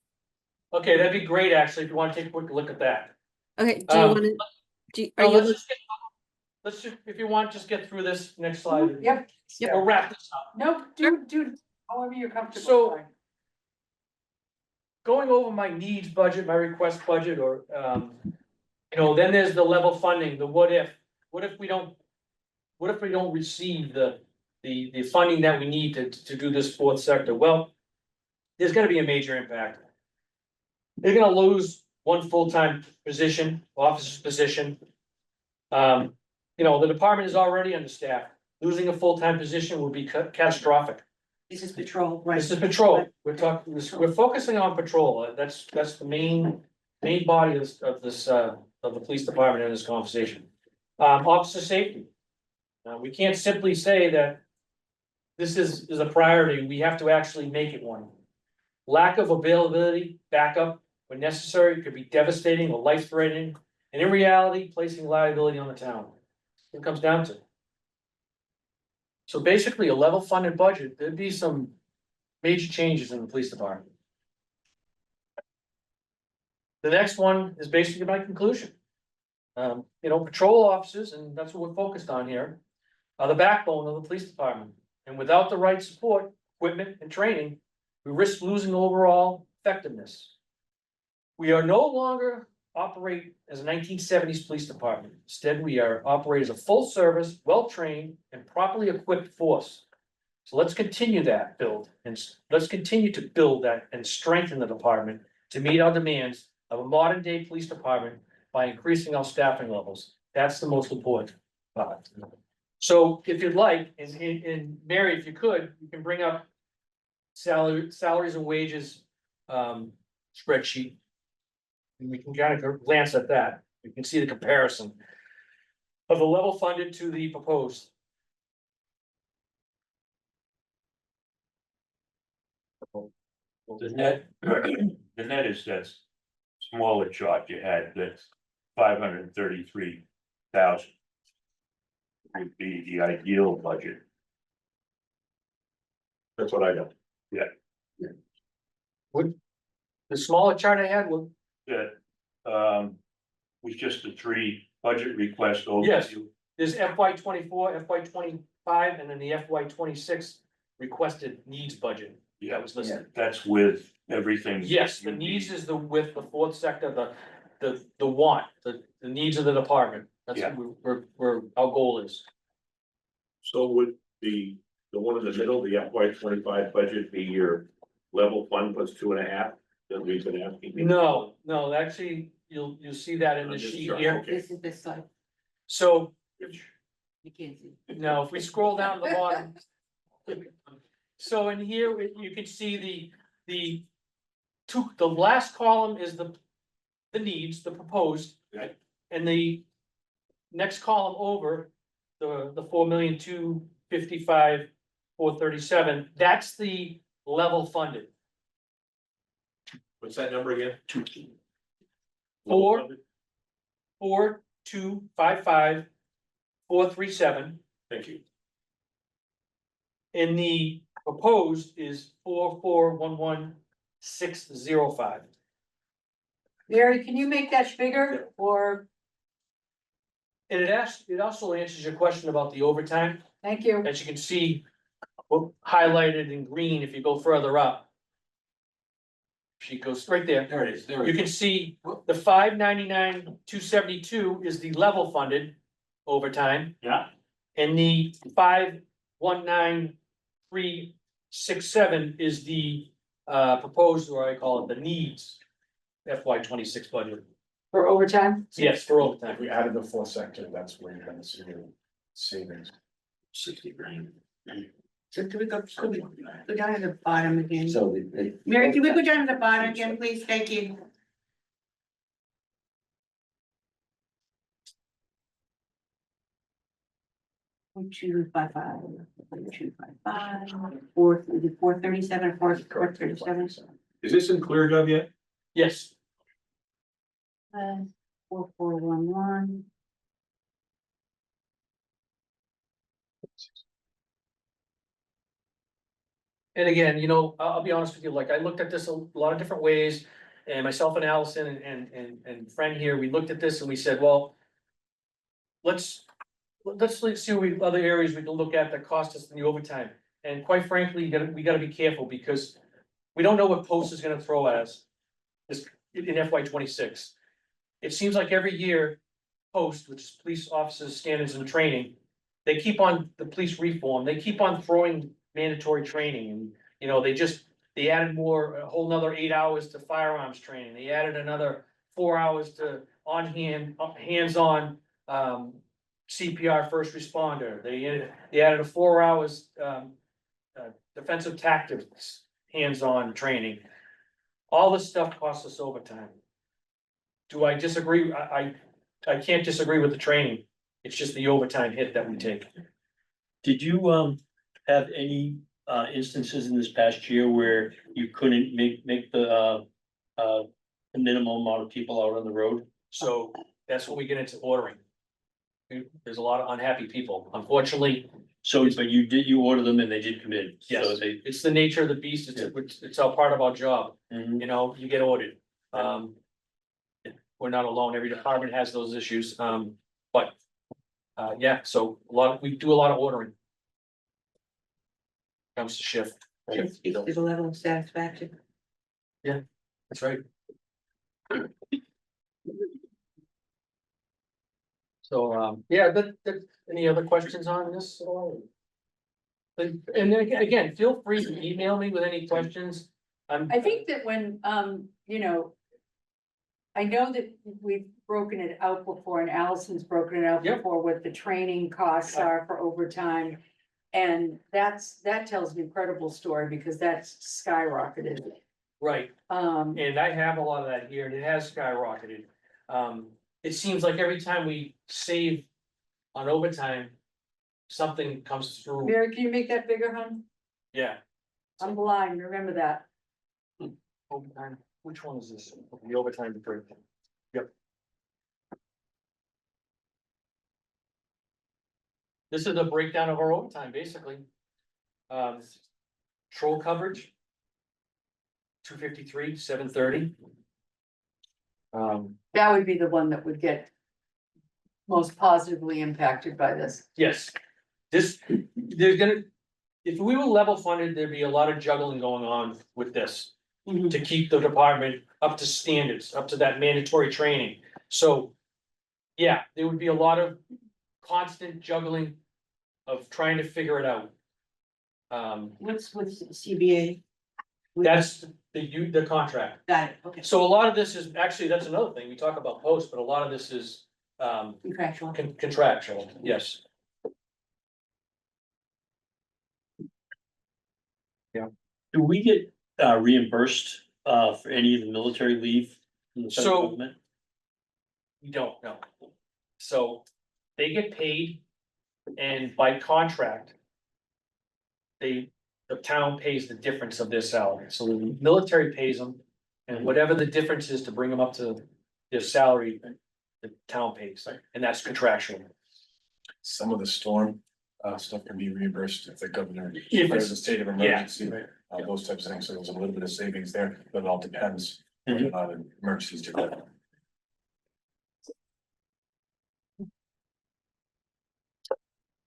Okay, that'd be great, actually, if you want to take a quick look at that. Okay, do you Um, want to, are No, you, let's just, if you want, just get through this next slide. Yep. We'll wrap this up. Nope, do, however you're comfortable. So- fine. Going over my needs budget, my request budget, or, then there's the level funding, the what if we don't receive the funding that we need to do this fourth sector? Well, there's gonna be a major impact. They're gonna lose one full-time position, officer's position. The department is already understaffed. Losing a full-time position would be catastrophic. This is patrol, right? This is patrol, we're focusing on patrol, that's the main body of the police department in this conversation. Officer safety. We can't simply say that this is a priority, we have to actually make it one. Lack of availability, backup when necessary could be devastating or life-threatening, and in reality, placing liability on the town. It comes down to. So basically, a level funded budget, there'd be some major changes in the police department. The next one is basically my conclusion. Patrol officers, and that's what we're focused on here, are the backbone of the police department. And without the right support, equipment, and training, we risk losing overall effectiveness. We are no longer operate as a 1970s police department. Instead, we are operate as a full-service, well-trained, and properly equipped force. So let's continue that build, and let's continue to build that and strengthen the department to meet our demands of a modern-day police department by increasing our staffing levels. That's the most important part. So if you'd like, and Mary, if you could, you can bring up salaries and wages spreadsheet. And we can kind of glance at that. We can see the comparison of the level funded to the proposed. The net is that's smaller chart you had, that's 533,000. Would be the ideal budget. That's what I got. The smaller chart I had, well, That, was just the 3 budget requests Yes. overview. there's FY 24, FY 25, and then the FY 26 requested needs budget. Yeah, That was listed. that's with everything. Yes, the needs is the with the fourth sector, the want, the needs of the department. That's Yeah. where our goal is. So would the one in the middle, the FY 25 budget be your level fund plus 2.5 that we've been asking? No, actually, you'll see that in the On this sheet chart, here. okay. This is this side, So, you can't see. now, if we scroll down to the bottom. So in here, you can see the last column is the needs, the proposed. Right. And the next column over, the 4,255,437, that's the level funded. What's that number again? 4,255,437, Thank you. and the proposed is 4,411,605. Mary, can you make that bigger or, And it also answers your question about the overtime. thank you. As you can see, highlighted in green, if you go further up. She goes right there. There it is, there You can see the 599,272 is the level funded overtime. Yeah. And the 519,367 is the proposed, or I call it the needs. FY 26 budget. For overtime? Yes, for If overtime. we added the fourth sector, that's where you're gonna see your savings. 60 grand. So do we go down to the bottom again? So Mary, can we go down to the bottom again, please? Thank you. Four two five five, 437, 437. Is this in ClearGov yet? Yes, 4411. and again, I'll be honest with you, like I looked at this a lot of different ways. And myself and Allison and friend here, we looked at this and we said, well. Let's see what other areas we can look at that cost us in the overtime. And quite frankly, we gotta be careful because we don't know what post is gonna throw at us. This, in FY 26. It seems like every year, post, which is police officers standards and training. They keep on, the police reform, they keep on throwing mandatory training and, they added a whole nother 8 hours to firearms training. They added another 4 hours to hands-on. CPR first responder, they added 4 hours, defensive tactics, hands-on training. All this stuff costs us overtime. Do I disagree? I can't disagree with the training, it's just the overtime hit that we take. Did you, have any, instances in this past year where you couldn't make the minimum amount of people out on the road? So that's when we get into ordering. There's a lot of unhappy people, unfortunately. So, but you order them and they did come in? So Yes, they, it's the nature of the beast, it's a part of our job, Mhm. you get ordered. We're not alone, every department has those issues, but. Yeah, so we do a lot of ordering. Comes to shift. It speaks to the level of satisfaction. That's right. So, yeah, any other questions on this? at all? And then again, feel free to email me with any questions. I think that when, I know that we've broken it out before and Allison's broken it out Yep. before what the training costs are for overtime. And that tells an incredible story because that's skyrocketed. Right, and I have a lot of that here, and it has skyrocketed. It seems like every time we save on overtime, something comes through, Mary, can you make that bigger, hon? yeah. I'm blind, remember that. Overtime. which one is this? The overtime break. Yep. This is a breakdown of our overtime, basically. Troll coverage. 253, 730. That would be the one that would get most positively impacted by this. Yes, there's gonna, if we were level funded, there'd be a lot of juggling going on with this. To keep the department up to standards, up to that mandatory training, so. Yeah, there would be a lot of constant juggling of trying to figure it out. What's with CBA? That's the contract, Got it, okay, so a lot of this is, actually, that's another thing, we talk about post, but a lot of this is contractual. contractual, yes. Do we get reimbursed for any of the military leave? From the federal So- government? We don't know. So they get paid and by contract. The town pays the difference of their salary, so the military pays them. And whatever the difference is to bring them up to their salary, the town pays, and that's contractual. Some of the storm stuff can be reimbursed if the governor If declares it's- a state of Yeah, emergency, those types of things, so there's a little bit of savings there, but it all depends whether or not an emergency is declared.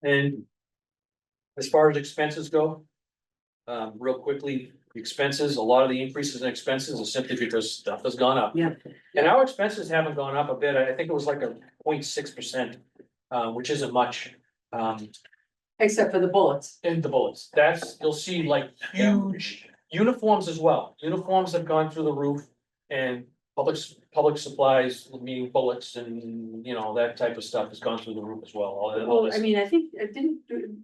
and as far as expenses go. Real quickly, the expenses, a lot of the increases in expenses is simply because stuff has gone up. Yeah. And our expenses haven't gone up a bit, I think it was like a 0.6%, which isn't much. Except for the bullets. In the bullets, that's, you'll see like huge uniforms as well, uniforms have gone through the roof. And public supplies, meaning bullets and, you know, that type of stuff has gone through the roof as well. All Well, this. I mean, I think it didn't,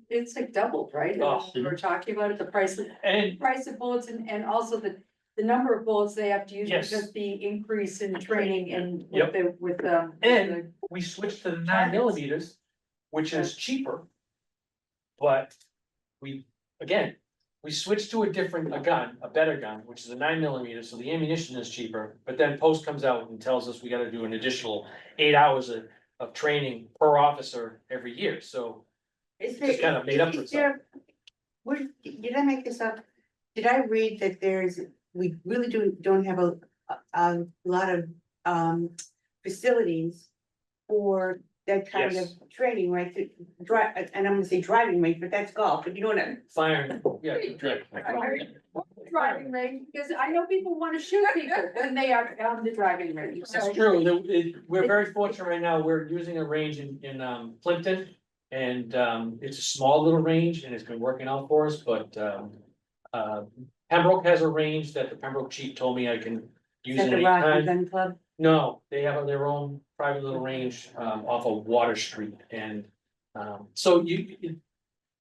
it's like doubled, right? Oh. We were talking about it, the price And of bullets and also the number of bullets they have to use Yes. because the increase in training and Yep. with And we switched to the 9mm, which is cheaper. But we switched to a better gun, which is a 9mm, so the ammunition is cheaper, but then post comes out and tells us we gotta do an additional 8 hours of training per officer every year, so. Is Just kind of made up for is there- Where, did I make this up? Did I read that we really don't have a lot of facilities for that kind of Yes. training, right? To drive, and I'm gonna say driving range, but that's golf, but you know what I Fire, yeah, driving range, because I know people want to shoot people when they are on the driving range, so. that's true, we're very fortunate right now, we're using a range in Plimpton. And it's a small little range and it's been working out for us, but Pembroke has a range that the Pembroke chief told me I can use Is that at the any Rocky time. Gun Club? No, they have their own private little range off of Water Street and so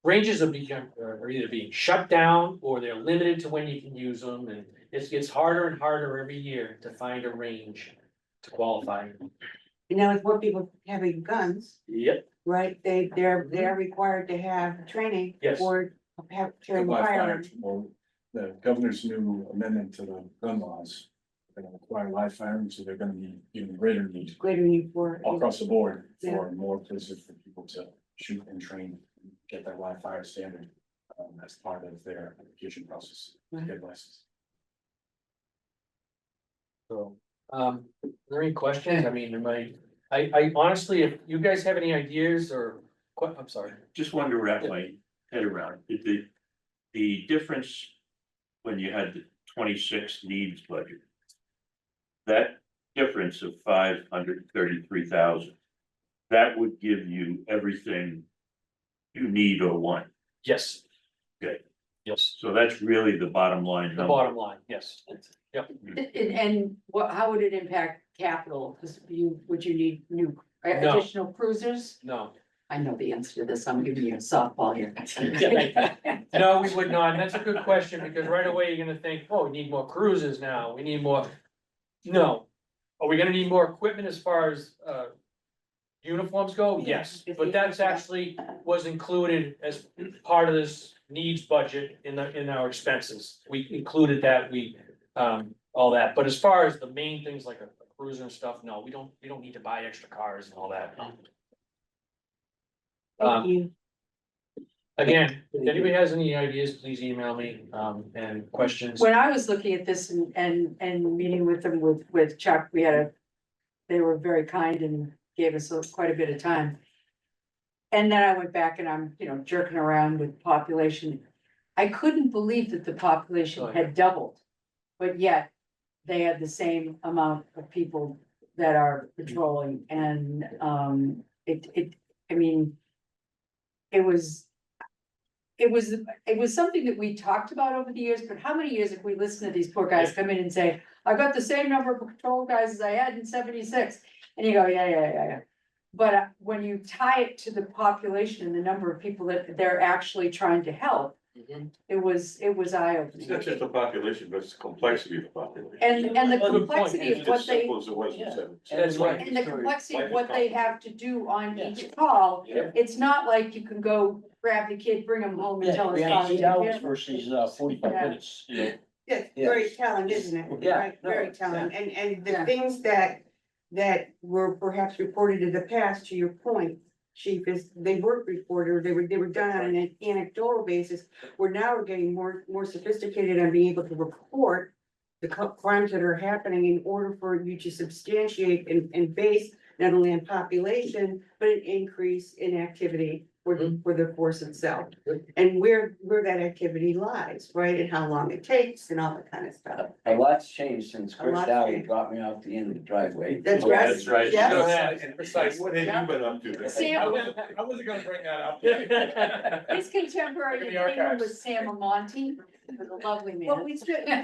ranges are either being shut down or they're limited to when you can use them, and it gets harder and harder every year to find a range to qualify. And now with more people having guns, Yep, right, they're required to have training. Yes. Or have carrying Live fire, firearms. well, the governor's new amendment to the gun laws. They're gonna require live firing, so they're gonna be even greater need Greater need for. all across the board Yeah. for more places for people to shoot and train, get that live fire standard. As part of their application process, to get license. so, are there any questions? I mean, I honestly, if you guys have any ideas or, I'm sorry. Just wanted to wrap my head around, the difference when you had the 26 needs budget. That difference of 533,000, that would give you everything you need or want. Yes. Good. Yes, So that's really the bottom line the number. bottom line, yes. And how would it impact capital? Because would you need new No. additional cruisers? No, I know the answer to this, I'm giving you a softball here. no, we would not, and that's a good question, because right away you're gonna think, oh, we need more cruises now, we need more. No, are we gonna need more equipment as far as uniforms go? Yes, but that's actually was included as part of this needs budget in our expenses. We included that, all that, but as far as the main things like a cruiser and stuff, no, we don't need to buy extra cars and all that. Thank you. Again, if anybody has any ideas, please email me, and questions. When I was looking at this and meeting with them with Chuck, they were very kind and gave us quite a bit of time. And then I went back and I'm, jerking around with population. I couldn't believe that the population had doubled, but yet they had the same amount of people that are patrolling and, I mean, it was something that we talked about over the years, but how many years have we listened to these poor guys come in and say, I've got the same number of patrol guys as I had in 76, and you go, yeah. But when you tie it to the population and the number of people that they're actually trying to help, it was It's not eye-opening. just the population, but it's the complexity of the population. And the Well, good point. complexity of It's what as they, simple as it was in Yeah. 77. That's right. and the complexity of what they have to do on each call. Yeah. It's not like you can go grab the kid, bring him home and Yeah, tell his yeah, father. 8 hours versus 45 Yeah. minutes, you know. It's very telling, isn't it? Yeah. Right, very telling, and the Yeah. things that were perhaps reported in the past, to your point, chief, is they weren't reported, or they were done on an anecdotal basis. We're now getting more sophisticated on being able to report the crimes that are happening in order for you to substantiate and base not only on population, but an increase in activity for the force itself. And where that activity lies, right, and how long it takes and all that kind of stuff. A lot's changed since A Chris lot's Dowie changed. dropped me off the end of the driveway. That's Yes. right. That's right. Yes. Precisely. What have you been up to? Sam- I wasn't gonna bring that up. His contemporary Look in name the archives. was Sam Amonte, was a lovely Well, man. we still have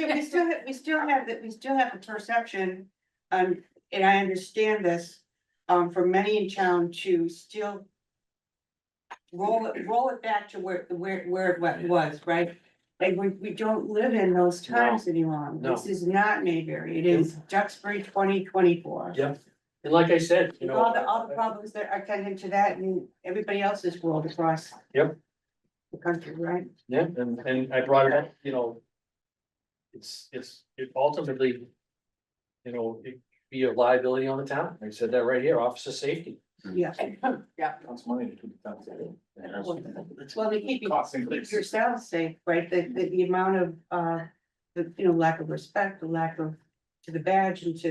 the perception, and I understand this, for many in town to still roll it back to where it was, right? And we don't live in those times anymore. No. This is not Mayberry, it is Duxbury 2024. Yep. And like I said, All the problems that are attendant to that and everybody else's world across. Yep. The country, right? Yeah, and I brought it up, it ultimately, it be a liability on the town. I said that right here, officer safety. Yeah. Yeah. Costs money to keep the town safe. Well, they keep Costs increase. yourself safe, right? The amount of, lack of respect, the lack of, to the badge and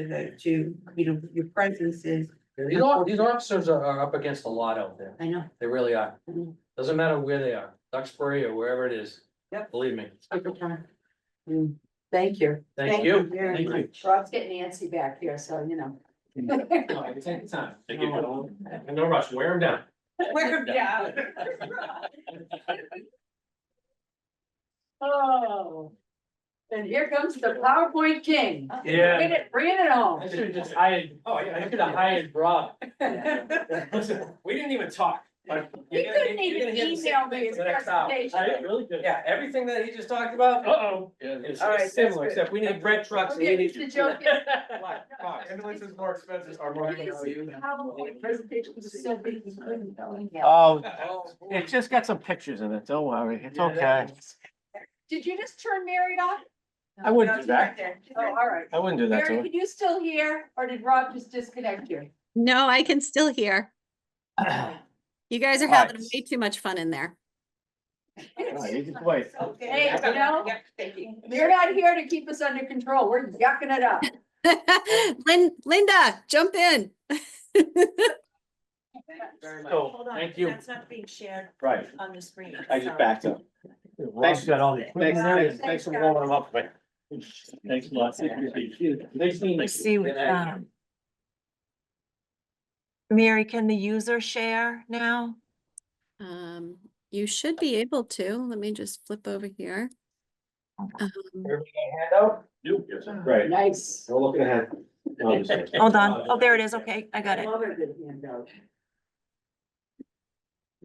your presence is, These officers are up against a lot out there. I know. They really are. Mhm. Doesn't matter where they are, Duxbury or wherever it is. Yep. Believe me. Super time. Thank you. Thank you. Very Thank you. much. Rob's getting antsy back here, so Take time. Take it. No rush, wear them down. Wear 'em down. Oh. And here comes the PowerPoint king. Yeah. Bring it home. I should have just hired, I could have hired Rob. We didn't even talk. He couldn't even email me his presentation. Really good. Yeah, everything that he just talked about. Uh-oh. Is All right, that's similar, good. except we need bread trucks and we Okay, need. the joke is. Ambulance is more expensive, are more. His PowerPoint presentation was so big, he couldn't tell me. Oh, it just got some pictures in it, don't worry, it's okay. Did you just turn Mary off? I wouldn't do that. Oh, all right. I wouldn't do that to Mary, her. can you still hear, or did Rob just disconnect you? No, I can still hear. You guys are having way too much fun in there. You just wait. Hey, you're not here to keep us under control. We're yucking it up. Linda, jump in. So, thank you. That's not being shared Right, on the screen. I just so- backed up. Thanks, got all the. Thanks for warming them up. Mike. Thanks a lot. Nice seeing you. Let's see, Mary, can the user share now? You should be able to. Let me just flip over here. Everybody got a handout? Yes. Right, Nice. we're looking ahead. Hold on. Oh, there it is. Okay, I got it. Love a good handout.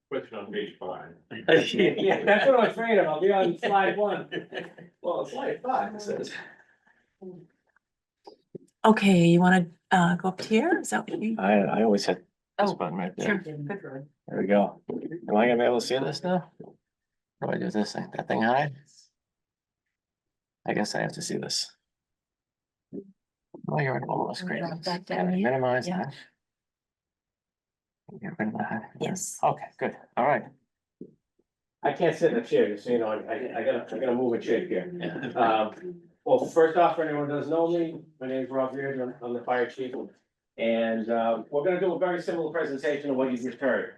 Question on page 5. Yeah, that's what I'm afraid of. I'll be on slide 1. Well, slide 5, it says. Okay, you want to go up here? Is that what you? I always hit this Oh, button right sure. there. There we go. Am I gonna be able to see this now? What do I do with this thing? That thing hide? I guess I have to see this. Oh, you're in all screen. Drop that Can I down. minimize Yeah. that? Get rid of that. Yes. Okay, good, all right. I can't sit in a chair, just so you know, I gotta move a chair here. Yeah. Well, first off, for anyone who doesn't know me, my name's Rob Reardon, I'm the fire chief. And, we're gonna do a very similar presentation of what you just heard.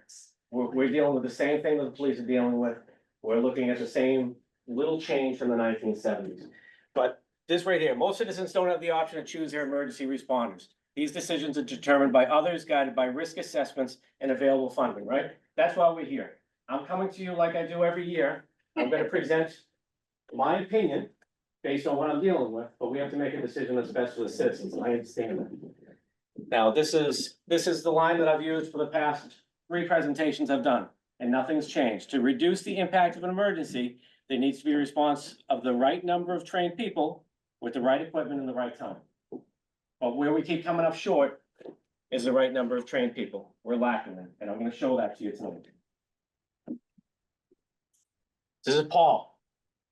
We're dealing with the same thing that the police are dealing with. We're looking at the same little change from the 1970s. But this right here, most citizens don't have the option to choose their emergency responders. These decisions are determined by others, guided by risk assessments and available funding, right? That's why we're here. I'm coming to you like I do every year. I'm gonna present my opinion based on what I'm dealing with, but we have to make a decision that's best for the citizens, and I understand that. Now, this is the line that I've used for the past 3 presentations I've done, and nothing's changed. To reduce the impact of an emergency, there needs to be a response of the right number of trained people with the right equipment and the right time. But where we keep coming up short is the right number of trained people. We're lacking them, and I'm gonna show that to you tonight. This is Paul.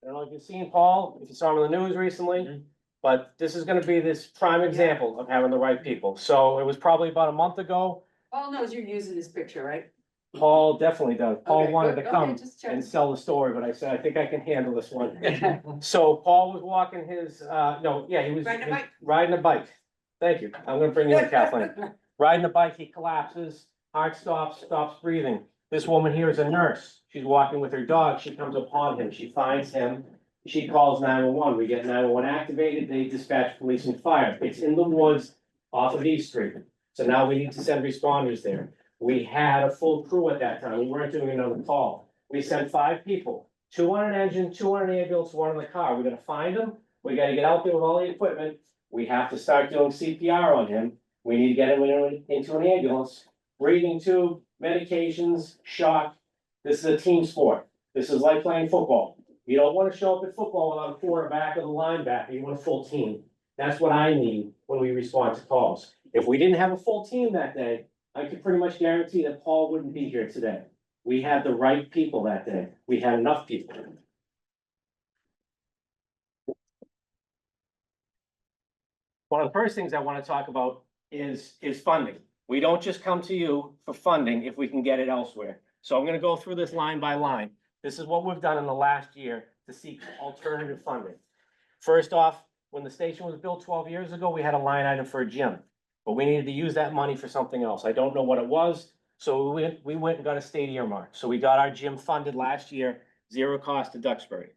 I don't know if you've seen Paul, if you saw him in the news recently, but this is gonna be this prime example of having the right people. So it was probably about a month ago. Paul knows you're using this picture, right? Paul definitely does. Paul Okay, wanted good. to come Okay, just checking. and sell the story, but I said, I think I can handle this one. So Paul was walking his, he was Riding a bike. riding a bike. Thank you. I'm gonna bring you in, Kathleen. Riding a bike, he collapses, heart stops breathing. This woman here is a nurse. She's walking with her dog. She comes upon him. She finds him. She calls 911. We get 911 activated. They dispatch police and fire. It's in the woods off of East Street. So now we need to send responders there. We had a full crew at that time. We weren't doing another call. We sent 5 people, 2 on an engine, 2 on an ambulance, 1 in the car. We gotta find him. We gotta get out there with all the equipment. We have to start doing CPR on him. We need to get him into an ambulance, breathing tube, medications, shock. This is a team sport. This is like playing football. You don't wanna show up at football without a quarterback or the linebacker. You want a full team. That's what I need when we respond to calls. If we didn't have a full team that day, I could pretty much guarantee that Paul wouldn't be here today. We had the right people that day. We had enough people. One of the first things I want to talk about is funding. We don't just come to you for funding if we can get it elsewhere. So I'm gonna go through this line by line. This is what we've done in the last year to seek alternative funding. First off, when the station was built 12 years ago, we had a line item for a gym. But we needed to use that money for something else. I don't know what it was, so we went and got a state earmark. So we got our gym funded last year, 0 cost to Duxbury.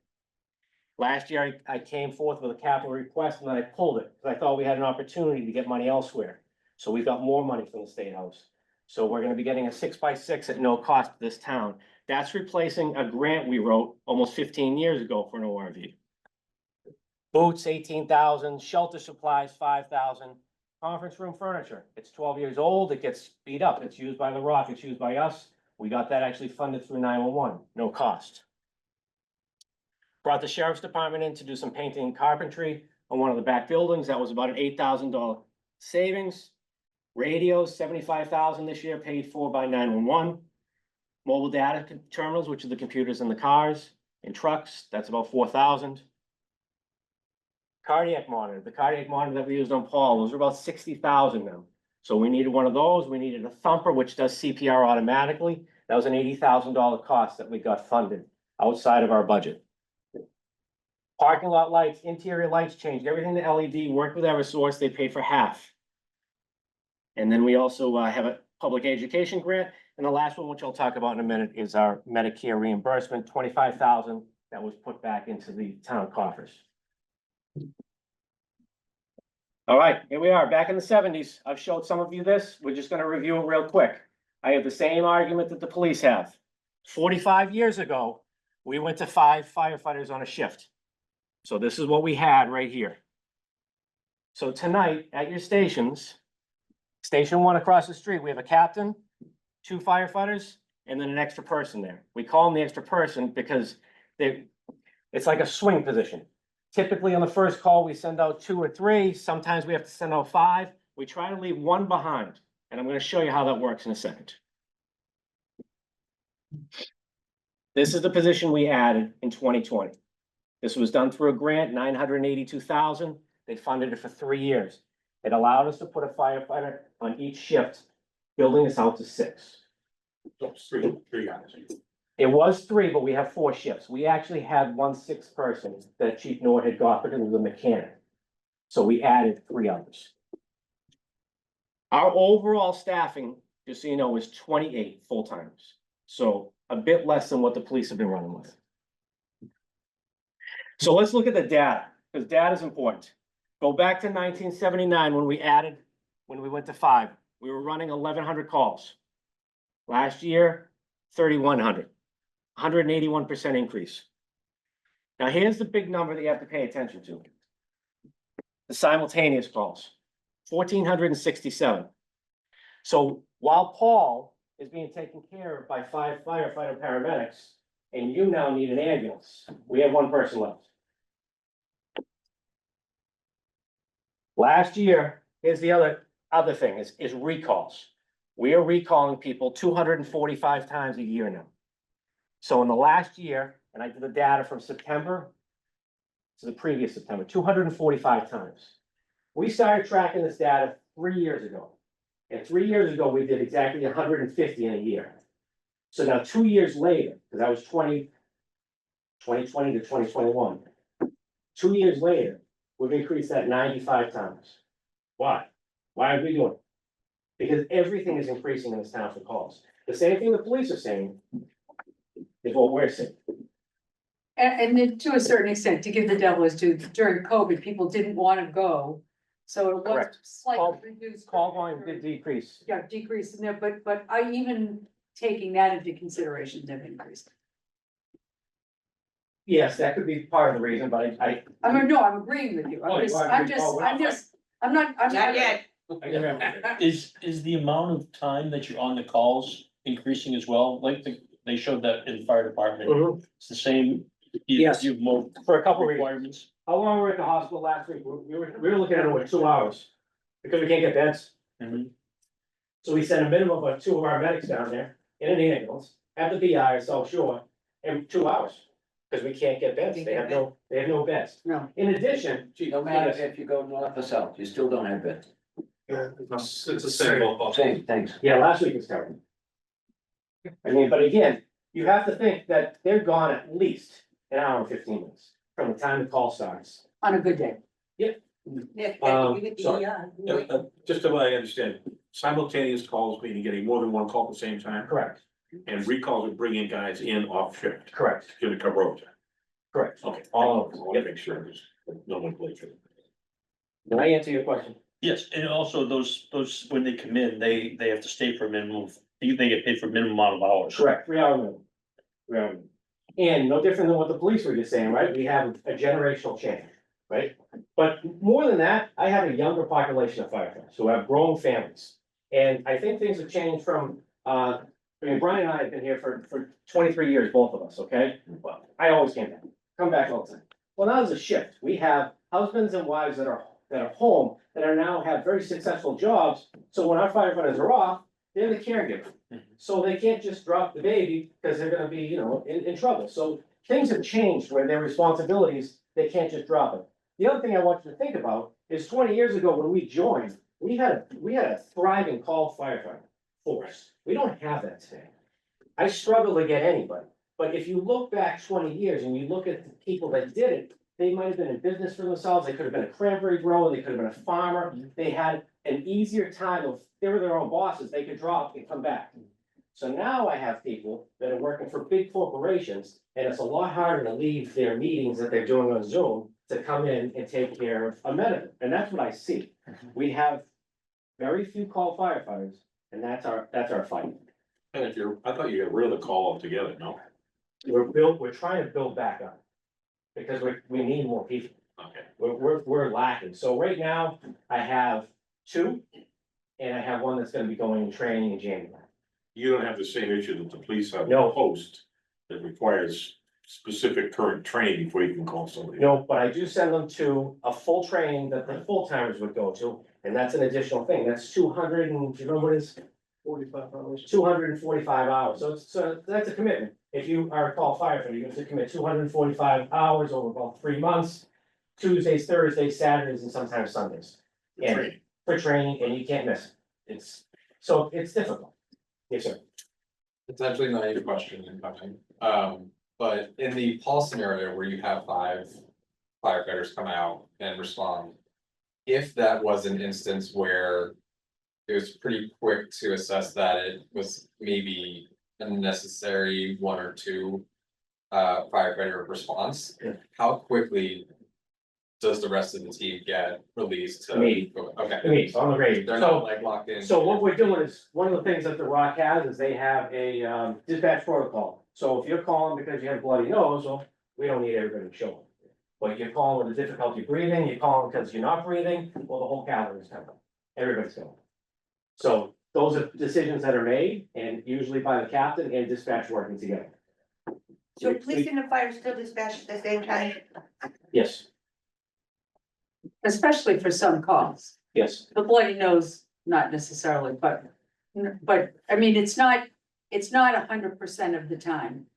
Last year, I came forth with a capital request and then I pulled it, because I thought we had an opportunity to get money elsewhere. So we got more money from the State House. So we're gonna be getting a 6x6 at no cost to this town. That's replacing a grant we wrote almost 15 years ago for an ORV. Boots, 18,000, shelter supplies, 5,000. Conference room furniture, it's 12 years old, it gets beat up, it's used by the Rock, it's used by us. We got that actually funded through 911, no cost. Brought the sheriff's department in to do some painting and carpentry on one of the back buildings, that was about an $8,000 savings. Radios, 75,000 this year, paid for by 911. Mobile data terminals, which are the computers in the cars and trucks, that's about 4,000. Cardiac monitor, the cardiac monitor that we used on Paul, those are about 60,000 now. So we needed one of those, we needed a thumper, which does CPR automatically. That was an $80,000 cost that we got funded outside of our budget. Parking lot lights, interior lights changed, everything to LED, worked with Eversource, they paid for half. And then we also have a public education grant, and the last one, which I'll talk about in a minute, is our Medicare reimbursement, 25,000 that was put back into the town coffers. All right, here we are, back in the 70s. I've showed some of you this. We're just gonna review it real quick. I have the same argument that the police have. 45 years ago, we went to 5 firefighters on a shift. So this is what we had right here. So tonight, at your stations, Station 1 across the street, we have a captain, 2 firefighters, and then an extra person there. We call them the extra person because it's like a swing position. Typically on the first call, we send out 2 or 3. Sometimes we have to send out 5. We try to leave 1 behind, and I'm gonna show you how that works in a second. This is the position we added in 2020. This was done through a grant, $982,000. They funded it for 3 years. It allowed us to put a firefighter on each shift, building us out to 6. So three guys. It was 3, but we have 4 shifts. We actually had 1 6th person that Chief Nord had got because he was a mechanic. So we added 3 others. Our overall staffing, just so you know, is 28 full-timers. So a bit less than what the police have been running with. So let's look at the data, because data is important. Go back to 1979 when we went to 5, we were running 1,100 calls. Last year, 3,100, 181% increase. Now, here's the big number that you have to pay attention to. The simultaneous calls, 1,467. So while Paul is being taken care of by 5 firefighter paramedics, and you now need an ambulance, we have 1 person left. Last year, here's the other thing, is recalls. We are recalling people 245 times a year now. So in the last year, and I did the data from September to the previous September, 245 times. We started tracking this data 3 years ago. And 3 years ago, we did exactly 150 in a year. So now 2 years later, because that was 2020 to 2021. 2 years later, we've increased that 95 times. Why? Why are we doing it? Because everything is increasing in this town for calls. The same thing the police are saying is what we're saying. And then to a certain extent, to give the devil his due, during COVID, people didn't want to go. So it was Correct. slightly reduced. Call volume did decrease. Yeah, decrease in there, but I even taking that into consideration, they've increased. Yes, that could be part of the reason, but I. I mean, no, I'm agreeing with you. Oh, you are agreeing. Oh, we're not I'm not. Not yet. Is the amount of time that you're on the calls increasing as well? Like they showed that in the fire department. Mhm. It's the same. Yes. You've more For a couple of reasons. requirements. How long were we at the hospital last week? We were looking at over 2 hours. Because we can't get beds. Mhm. So we sent a minimum of 2 of our medics down there in an ambulance at the BI or South Shore in 2 hours. Because we can't get beds. They have no beds. No. In addition, No matter if you go north or south, you still don't have beds. It's the same. Same, thanks. yeah, last week was terrible. I mean, but again, you have to think that they're gone at least an hour and 15 minutes from the time the call starts. On a good day. Sorry. Just so I understand, simultaneous calls meaning getting more than 1 call at the same time, Correct, and recalls are bringing guys in off shift. correct, To cover overtime. correct. Okay. All of I them. want to make sure there's no one late. Did I answer your question? Yes, and also those, when they come in, they have to stay for a minimum of, they get paid for a minimum amount of hours. Correct, 3 hour minimum. 3 hour minimum. And no different than what the police were just saying, right? We have a generational change, right? But more than that, I have a younger population of firefighters who have grown families. And I think things have changed from, I mean, Brian and I have been here for 23 years, both of us, okay? Well, I always come back all the time. Well, now there's a shift. We have husbands and wives that are home, that are now have very successful jobs. So when our firefighters are off, they're the caregiver. So they can't just drop the baby because they're gonna be, in trouble. So things have changed where their responsibilities, they can't just drop it. The other thing I want you to think about is 20 years ago when we joined, we had a thriving call firefighter force. We don't have that today. I struggle to get anybody, but if you look back 20 years and you look at the people that did it, they might have been in business for themselves, they could have been a cranberry grower, they could have been a farmer, they had an easier time of, they were their own bosses, they could drop and come back. So now I have people that are working for big corporations, and it's a lot harder to leave their meetings that they're doing on Zoom to come in and take care of a medical, and that's what I see. We have very few call firefighters, and that's our fight. And if I thought you got rid of the call altogether, no? We're trying to build back up. Because we need more people. Okay. We're lacking. So right now, I have 2, and I have 1 that's gonna be going in training in January. You don't have the same issue that the police have. No. Post that requires specific current training before you can call somebody. No, but I do send them to a full training that the full timers would go to, and that's an additional thing. That's 200 and, do you know what it is? 45 hours. 245 hours. So that's a commitment. If you are a call firefighter, you have to commit 245 hours over about 3 months, Tuesdays, Thursdays, Saturdays, and sometimes Sundays. And for training and you can't miss it. So it's difficult. Yes, sir. Potentially naive question incoming, but in the Paul scenario where you have 5 firefighters come out and respond. If that was an instance where it was pretty quick to assess that it was maybe a necessary 1 or 2 firefighter response, Yeah. how quickly does the rest of the team get released to? Immediate. Okay. Immediate, on the radio. They're So- not like locked in. So what we're doing is, one of the things that the Rock has is they have a dispatch protocol. So if you're calling because you have a bloody nose, well, we don't need everybody to show up. But you're calling with a difficulty breathing, you're calling because you're not breathing, well, the whole cavalry is coming. Everybody's going. So those are decisions that are made and usually by the captain and dispatch working together. So police and the fire still dispatch at the same time? Yes, Especially for some calls. yes. The bloody nose, not necessarily, but I mean, it's not 100% of the time.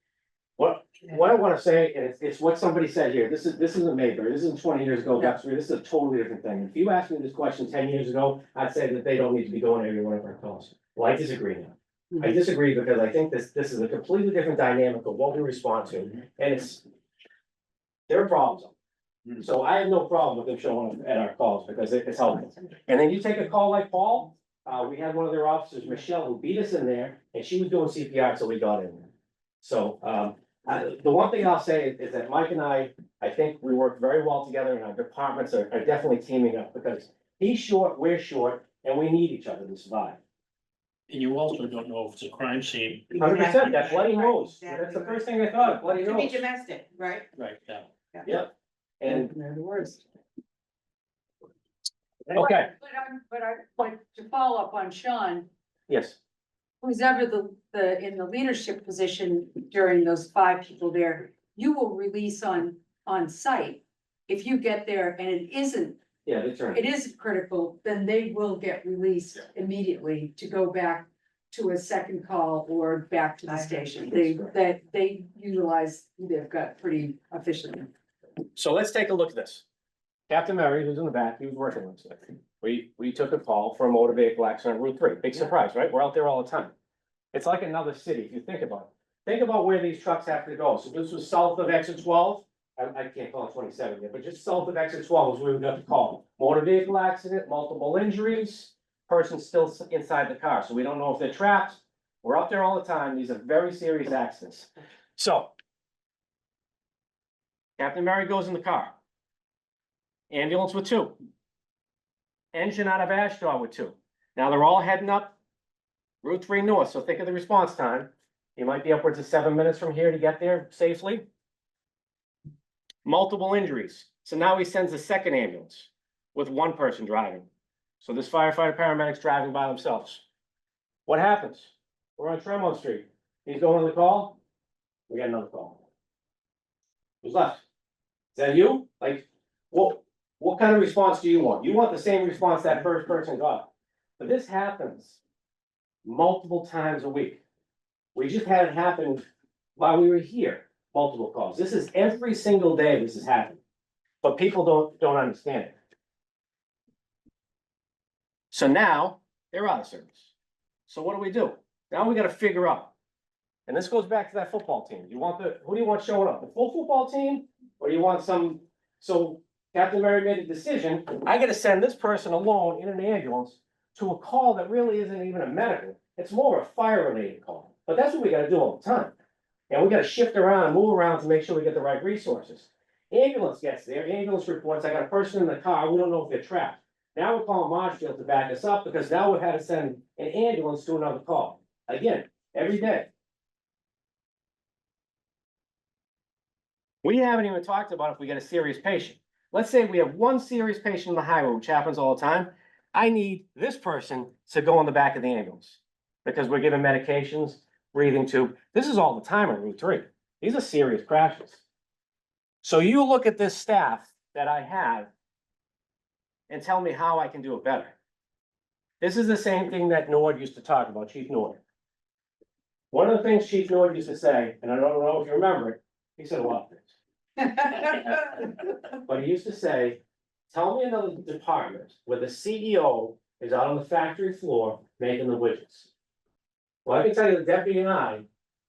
What I wanna say, and it's what somebody said here, this isn't Mayberry, this isn't 20 years ago, Duxbury, this is a totally different thing. If you asked me this question 10 years ago, I'd say that they don't need to be going every one of our calls. Well, I disagree now. I disagree because I think this is a completely different dynamic of what we respond to, and it's. There are problems. So I have no problem with them showing up at our calls because it's helpful. And then you take a call like Paul, we had one of their officers, Michelle, who beat us in there, and she was doing CPR till we got in there. So, the one thing I'll say is that Mike and I think we work very well together and our departments are definitely teaming up because he's short, we're short, and we need each other to survive. And you also don't know if it's a crime scene. 100%, that bloody nose, that's the first thing I thought, bloody Could be nose. domestic, right? Right, yeah. Yep, and, They're the worst. okay, But to follow up on Sean, yes, who's ever in the leadership position during those 5 people there, you will release on site. If you get there and it isn't it is critical, then they will get released immediately to go back to a second call or back to the station. They utilize, they've got pretty efficiently. So let's take a look at this. Captain Murray, who's in the back, he was working on something. We took a call for a motor vehicle accident on Route 3. Big surprise, right? We're out there all the time. It's like another city, if you think about it. Think about where these trucks have to go. So this was south of exit 12. I can't call it 27 yet, but just south of exit 12 is where we got the call. Motor vehicle accident, multiple injuries, person still inside the car. So we don't know if they're trapped. We're up there all the time. These are very serious accidents. So Captain Murray goes in the car. Ambulance with 2. Engine out of Ashdod with 2. Now they're all heading up Route 3 north, so think of the response time. You might be upwards of 7 minutes from here to get there safely. Multiple injuries. So now he sends a second ambulance with 1 person driving. So this firefighter paramedic's driving by themselves. What happens? We're on Tremont Street. He's going to the call. We got another call. Who's left? Is that you? Like, what kind of response do you want? You want the same response that first person got. But this happens multiple times a week. We just had it happen while we were here, multiple calls. This is every single day this is happening. But people don't understand it. So now they're out of service. So what do? Now we gotta figure out. And this goes back to that football team. Who do you want showing up? The full football team? Or do you want some, so Captain Murray made a decision, I gotta send this person alone in an ambulance to a call that really isn't even a medical. It's more a fire related call, but that's what we gotta do all the time. And we gotta shift around and move around to make sure we get the right resources. Ambulance gets there, ambulance reports, I got a person in the car, we don't know if they're trapped. Now we're calling Marshfield to back us up because now we've had to send an ambulance to another call. Again, every day. We haven't even talked about if we get a serious patient. Let's say we have 1 serious patient on the highway, which happens all the time. I need this person to go on the back of the ambulance. Because we're giving medications, breathing tube. This is all the time on Route 3. These are serious crashes. So you look at this staff that I have and tell me how I can do it better. This is the same thing that Nord used to talk about, Chief Nord. One of the things Chief Nord used to say, and I don't know if you remember it, he said a lot of things. But he used to say, Tell me another department where the CEO is out on the factory floor making the widgets. Well, I can tell you the deputy and I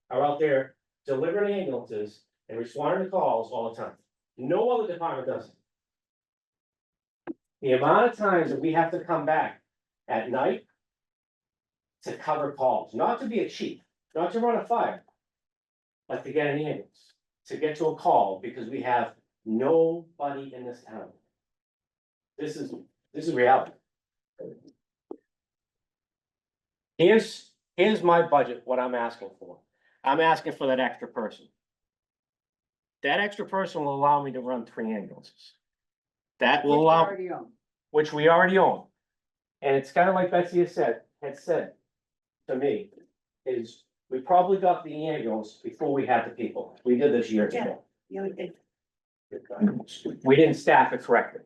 are out there delivering ambulances and responding to calls all the time. No other department does it. The amount of times that we have to come back at night to cover calls, not to be a chief, not to run a fire, but to get an ambulance, to get to a call, because we have nobody in this town. This is reality. Here's my budget, what I'm asking for. I'm asking for that extra person. That extra person will allow me to run 3 ambulances. That will allow, Already own. which we already own. And it's kind of like Betsy had said to me, is we probably got the ambulance before we had the people. We did this years ago. We didn't staff it correctly.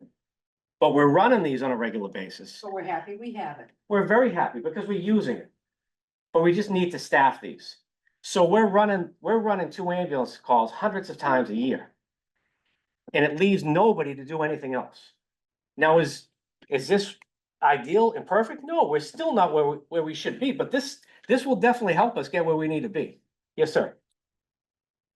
But we're running these on a regular basis. So we're happy we have it. We're very happy because we're using it. But we just need to staff these. So we're running 2 ambulance calls hundreds of times a year. And it leaves nobody to do anything else. Now, is this ideal and perfect? No, we're still not where we should be, but this will definitely help us get where we need to be. Yes, sir.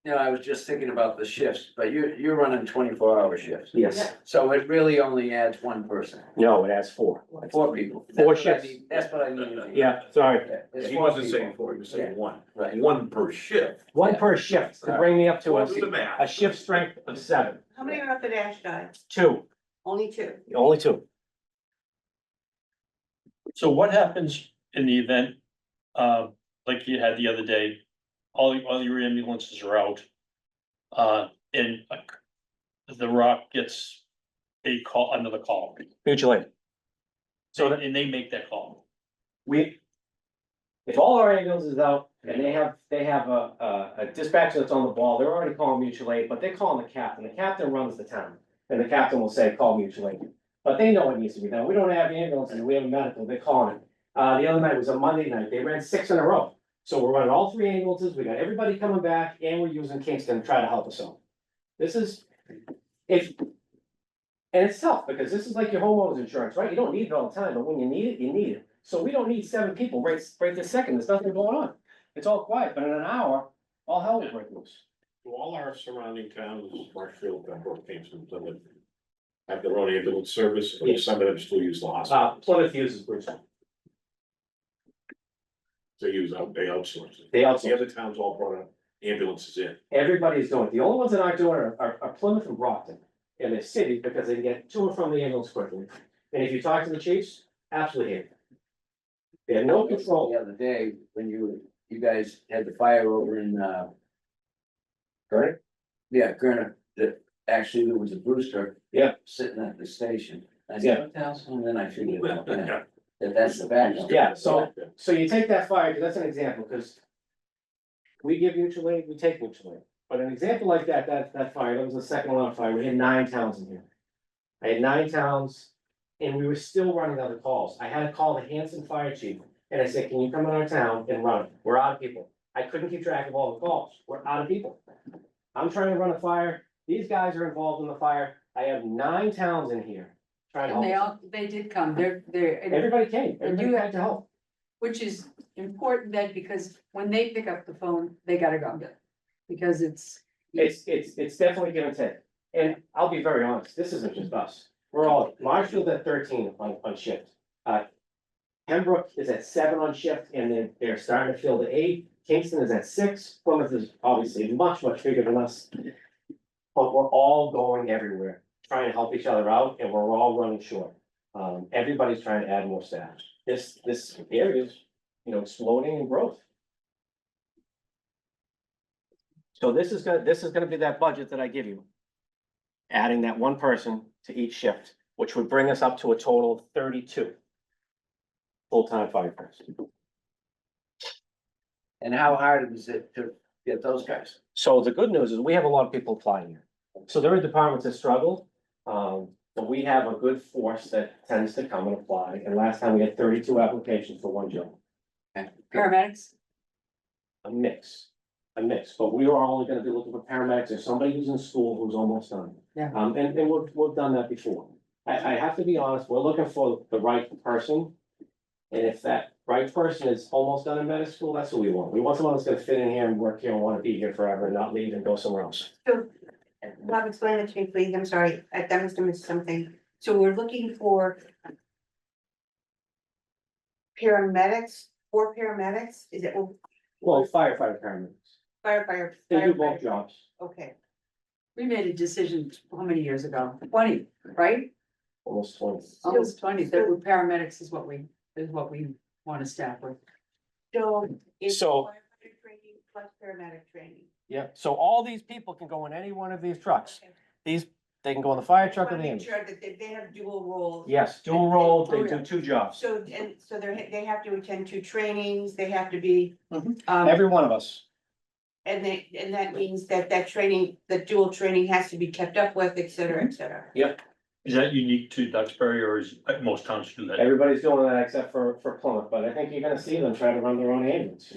You know, I was just thinking about the shifts, but you're running 24-hour shifts. Yes. So it really only adds 1 person, No, it adds 4. 4 people. 4 That's what I shifts. need- That's what I need. Yeah, sorry. It's He 4 wasn't people. saying 4, he was saying 1. Right. 1 per shift. 1 per shift to bring me up to What was the a math? shift strength of 7. How many are up at Ashdod? 2, Only 2. only 2. So what happens in the event, like you had the other day, all your ambulances are out? And the Rock gets a call, another call, Mutual aid. so, and they make that call. If all our ambulances is out and they have a dispatcher that's on the ball, they're already calling mutual aid, but they're calling the captain. The captain runs the town. And the captain will say, call mutual aid. But they know what needs to be done. We don't have ambulances, we have a medical, they're calling it. The other night was a Monday night. They ran 6 in a row. So we're running all 3 ambulances. We got everybody coming back and we're using Kingston to try to help us out. This is, and it's tough because this is like your homeowner's insurance, right? You don't need it all the time, but when you need it, you need it. So we don't need 7 people right this second. There's nothing going on. It's all quiet, but in an hour, all hell will break loose. To all our surrounding towns, Marshfield, Pembroke, Kingston, Plymouth, have their own ambulance service, or Yes. some of them still use the hospital. Plymouth uses Bridgestone. They outsource it. They The also, other towns all brought ambulances in. everybody's doing it. The only ones that aren't doing it are Plymouth and Brockton in their city because they can get to and from the ambulance quickly. And if you talk to the chiefs, absolutely hate it. They have no control. The other day, when you guys had the fire over in, Correct? yeah, Gurner, that actually there was a Brewster. Yeah. Sitting at the station. I Yeah. said, what the hell's, and then I figured out, yeah, that's the backup. Yeah, so you take that fire, because that's an example, because we give mutual aid, we take mutual aid. But an example like that fire, that was the second alarm fire, we had 9 towns in here. I had 9 towns, and we were still running other calls. I had to call the Hanson Fire Chief, and I said, can you come in our town and run it? We're out of people. I couldn't keep track of all the calls. We're out of people. I'm trying to run a fire. These guys are involved in the fire. I have 9 towns in here trying to And help. they did come, they're, Everybody came. And Everybody you had to help. which is important then, because when they pick up the phone, they gotta go. Because it's. It's definitely give and take. And I'll be very honest, this isn't just us. We're all, Marshfield at 13 on shift. Pembroke is at 7 on shift and they're starting to fill the 8. Kingston is at 6. Plymouth is obviously much bigger than us. But we're all going everywhere, trying to help each other out and we're all running short. Everybody's trying to add more staff. This area is, exploding in growth. So this is gonna be that budget that I give you. Adding that 1 person to each shift, which would bring us up to a total of 32. Full-time firefighters. And how hard is it to get those guys? So the good news is we have a lot of people applying here. So there are departments that struggle. But we have a good force that tends to come and apply. And last time we had 32 applications for 1 job. Paramedics, A mix, but we are only gonna be looking for paramedics or somebody who's in school who's almost done. Yeah. And we've done that before. I have to be honest, we're looking for the right person. And if that right person is almost done in medical school, that's what we want. We want someone that's gonna fit in here and work here and wanna be here forever and not leave and go somewhere else. So, Bob, explain it to me, please. I'm sorry. I must have missed something. So we're looking for paramedics, 4 paramedics? Is it Well, firefighter paramedics, firefighter? they do both firefighter? jobs. Okay, We made a decision, how many years ago? 20, right? Almost 20. Almost 20, that with paramedics is what we want to staff with. so it's So- firefighter training plus paramedic training. Yeah, so all these people can go in any one of these trucks. Okay. These, they can go in the fire truck or Wanna the make ambulance. sure that they have dual roles. Yes, dual role, they Oh, do yeah. 2 jobs. So, and so they have to attend 2 trainings, they have to be, Every one of us. and that means that training, the dual training has to be kept up with, et cetera, et cetera. Is that unique to Duxbury or is most towns do that? Everybody's doing that except for Plymouth, but I think you're gonna see them try to run their own ambulance.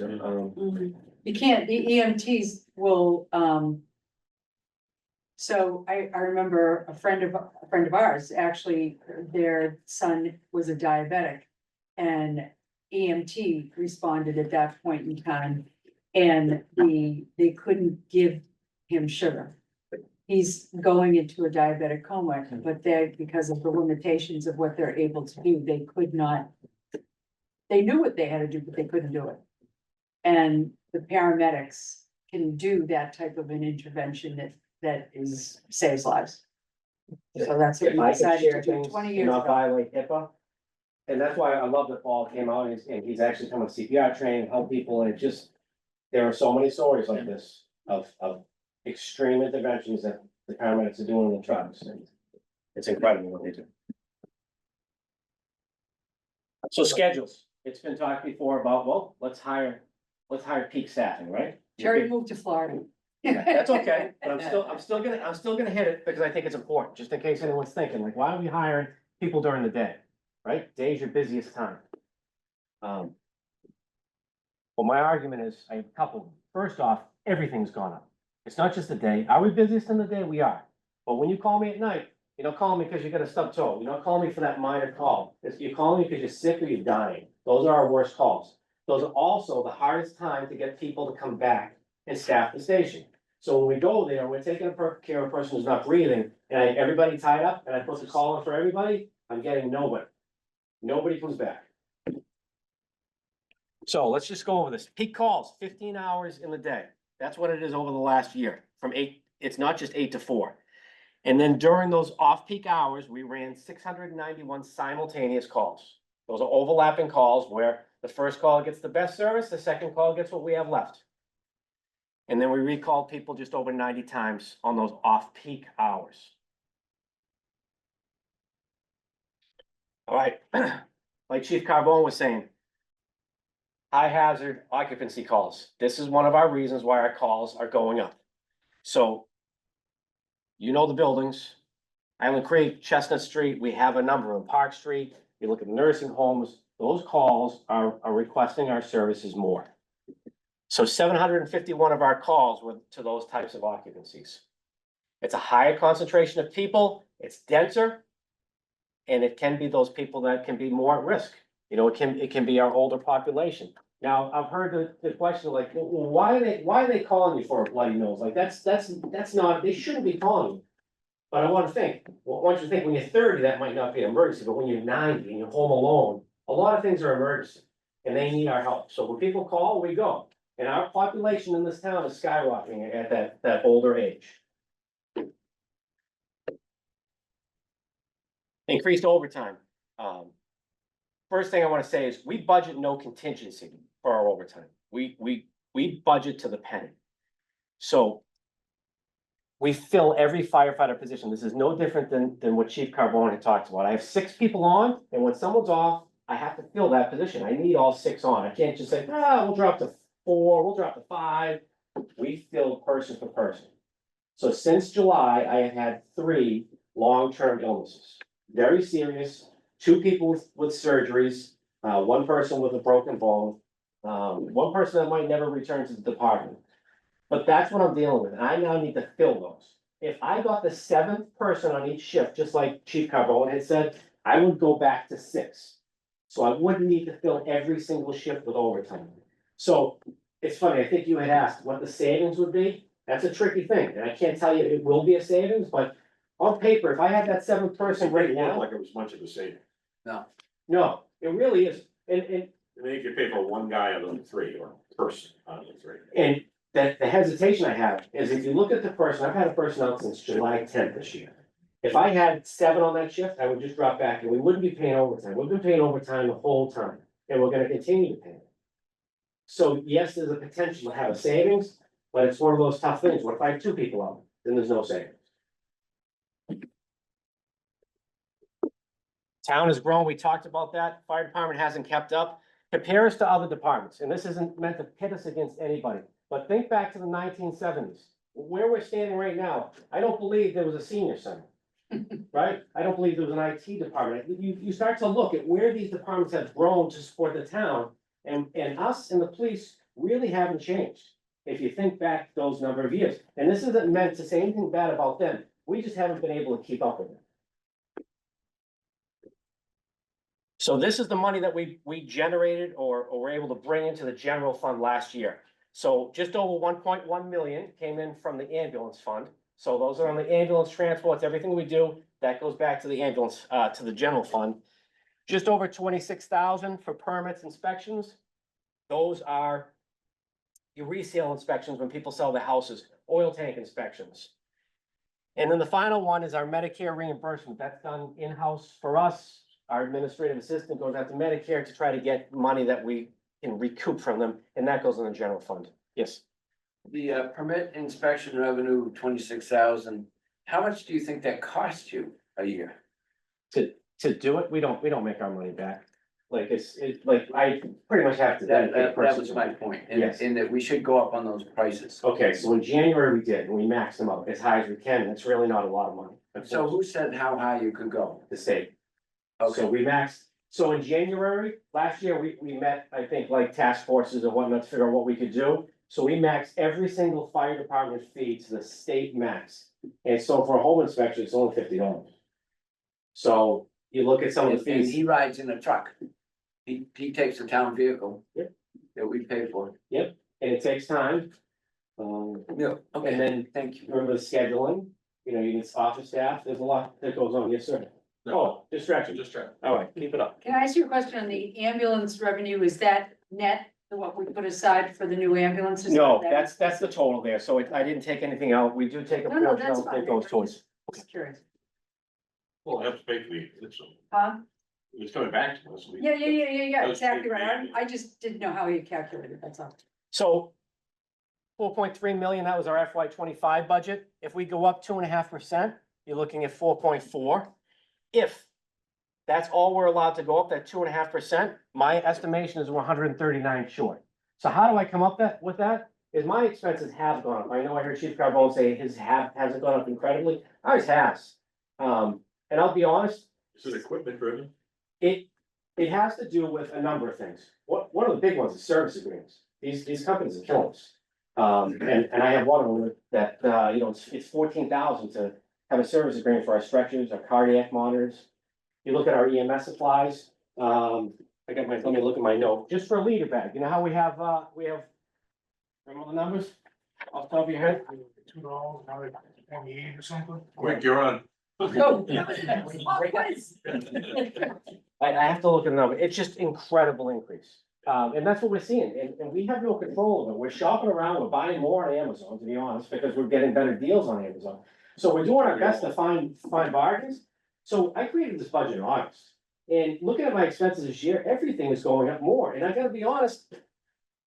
You can't, the EMTs will, so I remember a friend of ours, actually, their son was a diabetic. And EMT responded at that point in time, and they couldn't give him sugar. He's going into a diabetic coma, but they, because of the limitations of what they're able to do, they could not. They knew what they had to do, but they couldn't do it. And the paramedics can do that type of an intervention that saves lives. So that's what If we I can decided share to do things 20 and years not ago. violate HIPAA. And that's why I love that Paul came out and he's actually coming CPR training, help people, and it just, there are so many stories like this of extreme interventions that the paramedics are doing in the trucks, and it's incredible what they do. So schedules, it's been talked before about, well, let's hire peak staffing, right? Jerry moved to Florida. That's okay, but I'm still gonna hit it because I think it's important, just in case anyone's thinking, like, why are we hiring people during the day? Right? Day's your busiest time. Well, my argument is, I have a couple. First off, everything's gone up. It's not just the day. Are we busiest in the day? We are. But when you call me at night, you don't call me because you got a stub toe. You don't call me for that minor call. You call me because you're sick or you're dying. Those are our worst calls. Those are also the hardest time to get people to come back and staff the station. So when we go there, we're taking care of a person who's not breathing, and everybody tied up, and I put the call in for everybody, I'm getting nobody. Nobody comes back. So let's just go over this. Peak calls, 15 hours in the day. That's what it is over the last year, from 8, it's not just 8 to 4. And then during those off-peak hours, we ran 691 simultaneous calls. Those are overlapping calls where the first call gets the best service, the second call gets what we have left. And then we recalled people just over 90 times on those off-peak hours. All right, like Chief Carbone was saying, high hazard occupancy calls. This is one of our reasons why our calls are going up. So, you know the buildings, Island Creek, Chestnut Street, we have a number of them, Park Street, you look at nursing homes, those calls are requesting our services more. So 751 of our calls were to those types of occupancies. It's a higher concentration of people, it's denser, and it can be those people that can be more at risk. You know, it can be our older population. Now, I've heard the question like, well, why are they calling you for a bloody nose? Like, that's not, they shouldn't be calling you. But I want to think, well, I want you to think when you're 30, that might not be an emergency, but when you're 90 and you're home alone, a lot of things are emergency and they need our help. So when people call, we go. And our population in this town is skyrocketing at that older age. Increased overtime. First thing I want to say is we budget no contingency for our overtime. We budget to the penny. So we fill every firefighter position. This is no different than what Chief Carbone had talked about. I have 6 people on, and when someone's off, I have to fill that position. I need all 6 on. I can't just say, we'll drop to 4, we'll drop to 5. We fill person for person. So since July, I have had 3 long-term illnesses. Very serious, 2 people with surgeries, 1 person with a broken bone, 1 person that might never return to the department. But that's what I'm dealing with, and I now need to fill those. if I got the seventh person on each shift, just like Chief Carbone had said, I would go back to 6. So I wouldn't need to fill every single shift with overtime. So it's funny, I think you had asked what the savings would be. That's a tricky thing, and I can't tell you it will be a savings, but on paper, if I had that seventh person right It looked now, like it was much of a saving. no, it really is. And And then you could pay for one guy out of the 3 or person out of the 3. And the hesitation I have is if you look at the person, I've had a person out since July 10th this year. If I had 7 on that shift, I would just drop back and we wouldn't be paying overtime. We've been paying overtime the whole time and we're gonna continue to pay it. So yes, there's a potential to have a savings, but it's one of those tough things. What if I have 2 people out? Then there's no savings. Town has grown. We talked about that. Fire department hasn't kept up. Compare us to other departments, and this isn't meant to pit us against anybody, but think back to the 1970s. Where we're standing right now, I don't believe there was a senior center. Right? I don't believe there was an IT department. You start to look at where these departments have grown to support the town, and us and the police really haven't changed. If you think back those number of years, and this isn't meant to say anything bad about them, we just haven't been able to keep up with it. So this is the money that we generated or were able to bring into the general fund last year. So just over 1.1 million came in from the ambulance fund. So those are on the ambulance transports, everything we do, that goes back to the ambulance, to the general fund. Just over 26,000 for permits inspections. Those are your resale inspections when people sell their houses, oil tank inspections. And then the final one is our Medicare reimbursement. That's done in-house for us. Our administrative assistant goes out to Medicare to try to get money that we can recoup from them, and that goes in the general fund. Yes. The permit inspection revenue, 26,000, how much do you think that costs you a year? To do it, we don't make our money back. Like it's like I pretty much have to. dedicate a That person was to my it. point, Yes. in that we should go up on those prices. Okay, so in January we did, and we maxed them out as high as we can. It's really not a lot of money. So who said how high you could go? The state. Okay, So we maxed, so in January, last year, we met, I think, like task forces and whatnot to figure out what we could do. So we maxed every single fire department fee to the state max. And so for a home inspection, it's only $50. So you look at some of the and fees, he rides in a truck. He takes a town vehicle. Yep. That we pay for. and it takes time. Yeah. And then Thank you. remember the scheduling, you know, you need office staff, there's a lot that goes on, yes, sir. Oh, distraction, all right, keep it up. Can I ask you a question on the ambulance revenue? Is that net to what we put aside for the new ambulances? No, that's the total there, so I didn't take anything out, we do take a No, portion that's out fine. that goes towards. Just curious. Well, I have to pay for the, Huh? it's coming back to us. Yeah, Those exactly big right. things. I just didn't know how you calculated, that's all. So 4.3 million, that was our FY 25 budget. If we go up 2.5%, you're looking at 4.4. If that's all we're allowed to go up, that 2.5%, my estimation is we're 139 short. So how do I come up with that? Is my expenses have gone up. I know I heard Chief Carbone say his hasn't gone up incredibly. Ours has. And I'll be honest, Is it equipment driven? it has to do with a number of things. One of the big ones is service agreements. These companies are killing us. And I have one of them that, you know, it's 14,000 to have a service agreement for our stretchers, our cardiac monitors. You look at our EMS supplies, let me look at my note, just for a leader bag, you know how we have, remember the numbers? Off the top of your head? $2, now it's 28 or something. Quick, you're on. No. I have to look at the number, it's just incredible increase. And that's what we're seeing, and we have no control of it, we're shopping around, we're buying more on Amazon, to be honest, because we're getting better deals on Amazon. So we're doing our best to find bargains, so I created this budget in August. And looking at my expenses this year, everything is going up more, and I gotta be honest,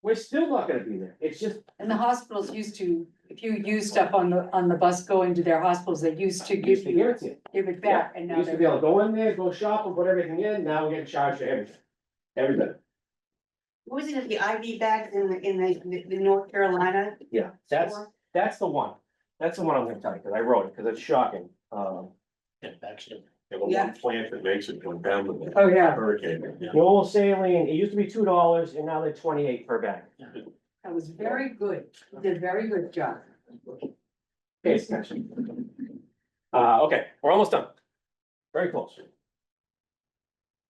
we're still not gonna be there, it's just, And the hospitals used to, if you use stuff on the bus going to their hospitals, they used to give used to give you, it to you. give it back, and We now used to they're. be able to go in there, go shop and put everything in, now we're getting charged for everything. Everything, Wasn't it the IV bags in the North Carolina? yeah, that's the one, that's the one I'm gonna tell you, cause I wrote it, cause it's shocking, Have a one plant that makes it go down with the Oh, yeah, hurricane. The old saline, it used to be $2 and now they're 28 per bag. that was very good, you did a very good job. Pay attention. Okay, we're almost done. Very close.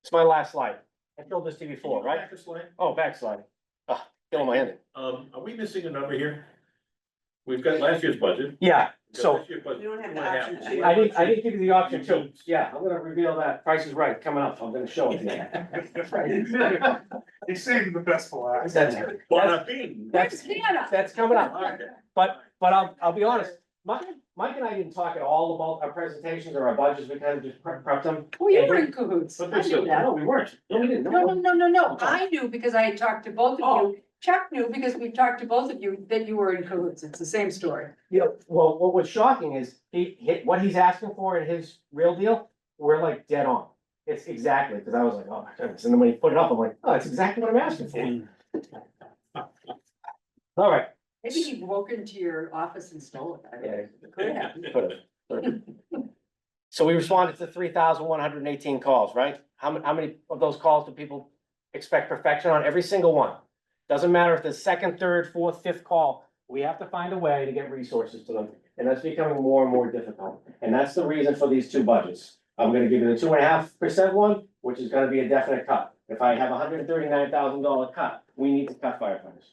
It's my last slide. I showed this to you before, right? Oh, backslide. Ah, killing my ending. Are we missing a number here? We've got last year's budget. Yeah, We've got so last year's budget, You don't have the 2.5. option. I didn't give you the option too. Yeah, I'm gonna reveal that. Price is right coming up. I'm gonna show it to you. He's saving the best for last. That's, Where's Hannah? that's coming up. But I'll be honest, Mike and I didn't talk at all about our presentations or our budgets. We kind of just prepped them. Oh, you were in cahoots. But I knew that. No, we weren't. No, we didn't. No. I knew because I had talked to both of Oh. you. Chuck knew because we talked to both of you that you were in cahoots. It's the same story. Yeah, well, what was shocking is what he's asking for in his real deal, we're like dead on. It's exactly, because I was like, oh my goodness, and then when he put it up, I'm like, oh, that's exactly what I'm asking for. All right. Maybe he broke into your office and stole it. I don't know. Yeah. Could happen. Could've. So we responded to 3,118 calls, right? How many of those calls do people expect perfection on? Every single one. Doesn't matter if the second, third, fourth, fifth call, we have to find a way to get resources to them. And that's becoming more and more difficult. And that's the reason for these two budgets. I'm gonna give you the 2.5% one, which is gonna be a definite cut. If I have $139,000 cut, we need to cut firefighters.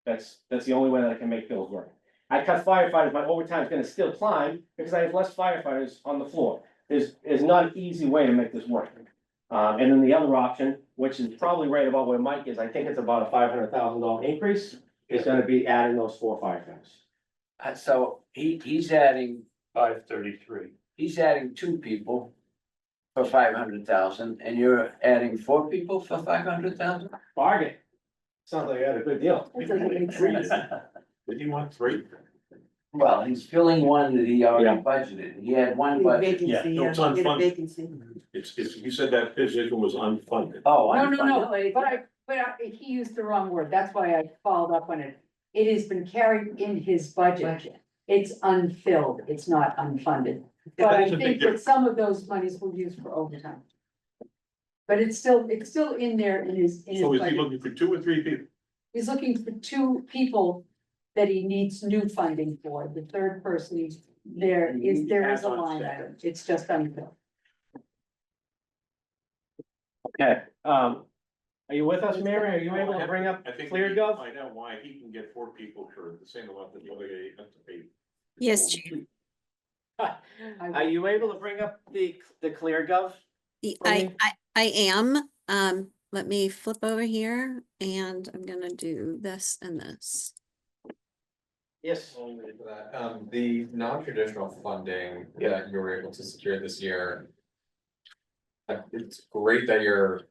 That's the only way that I can make bills work. I cut firefighters, my overtime is gonna still climb because I have less firefighters on the floor. There's not an easy way to make this work. And then the other option, which is probably right about where Mike is, I think it's about a $500,000 increase, is gonna be adding those 4 firefighters. So he's adding, 533. he's adding 2 people for 500,000 and you're adding 4 people for 500,000? Bargain. Sounds like you had a good deal. That doesn't make sense. Did you want 3? Well, he's filling one that he Yeah. already budgeted. He had one budget. Vacancy, no, it's yeah, get a unfunded. vacancy. It's, you said that position was unfunded. Oh, No, unfunded. but he used the wrong word. That's why I followed up on it. It has been carried in his budget. It's unfilled. It's not unfunded. But I That's a big think that difference. some of those monies were used for overtime. But it's still in there in his So is he budget. looking for 2 or 3 people? He's looking for 2 people that he needs new funding for. The third person, there is a line item. It's just unfilled. Okay, are you with us, Mary? Are you able to bring up I think we need to ClearGov? find out why he can get 4 people for the same amount that the other guy has to pay. Yes, Chief. Are you able to bring up the ClearGov? I am, let me flip over here and I'm gonna do this and this. Yes. For that, the non-traditional funding that you were able to secure this year. It's great that you're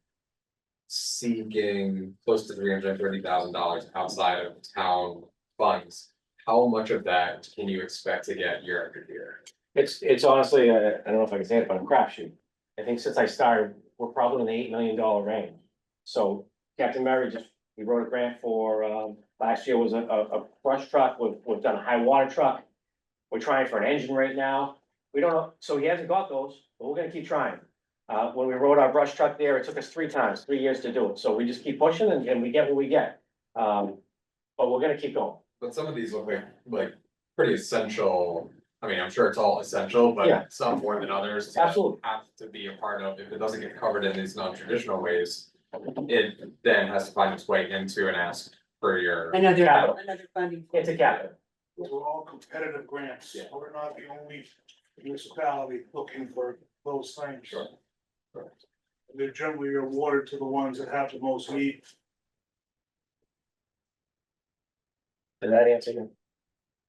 seeking close to $330,000 outside of town funds. How much of that can you expect to get year after year? It's honestly, I don't know if I can say it, but a crapshoot. I think since I started, we're probably in the $8 million range. So Captain Mary we wrote a grant for, last year was a brush truck, we've done a high water truck. We're trying for an engine right now. We don't know, so he hasn't got those, but we're gonna keep trying. When we rode our brush truck there, it took us 3 years to do it. So we just keep pushing and we get what we get. But we're gonna keep going. But some of these look like pretty essential. I mean, I'm sure it's all essential, Yeah. but some more than others. Absolutely. Have to be a part of. If it doesn't get covered in these non-traditional ways, it then has to find its way into and ask for your. Another Capital. funding. It's a capital. Those are all competitive grants. Yeah. We're not the only municipality looking for those things. Sure. They're generally awarded to the ones that have the most need. Did that answer you?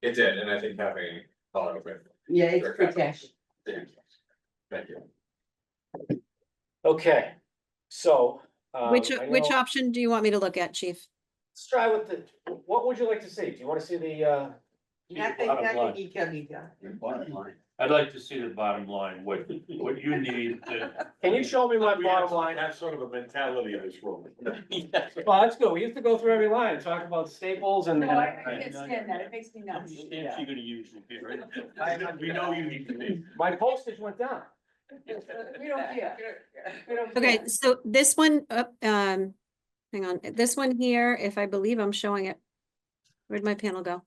It did, and I think having followed with. Yeah, it's protection. Thank you. Okay, so. Which, I which know- option do you want me to look at, Chief? Let's try with what would you like to see? Do you wanna see the, Not the, Bottom not line. the detail. I'd like to see the bottom line, what you need to. can you show me my We bottom have line? That's sort of a mentality of this room. Well, that's good. We used to go through every line, and talk about staples and. No, I can't stand that. It makes me nuts. Stamps you're gonna use will be right. We know you need to be. My postage went down. We don't care. We don't Okay, care. so this one, hang on, this one here, if I believe I'm showing it. Where'd my panel go?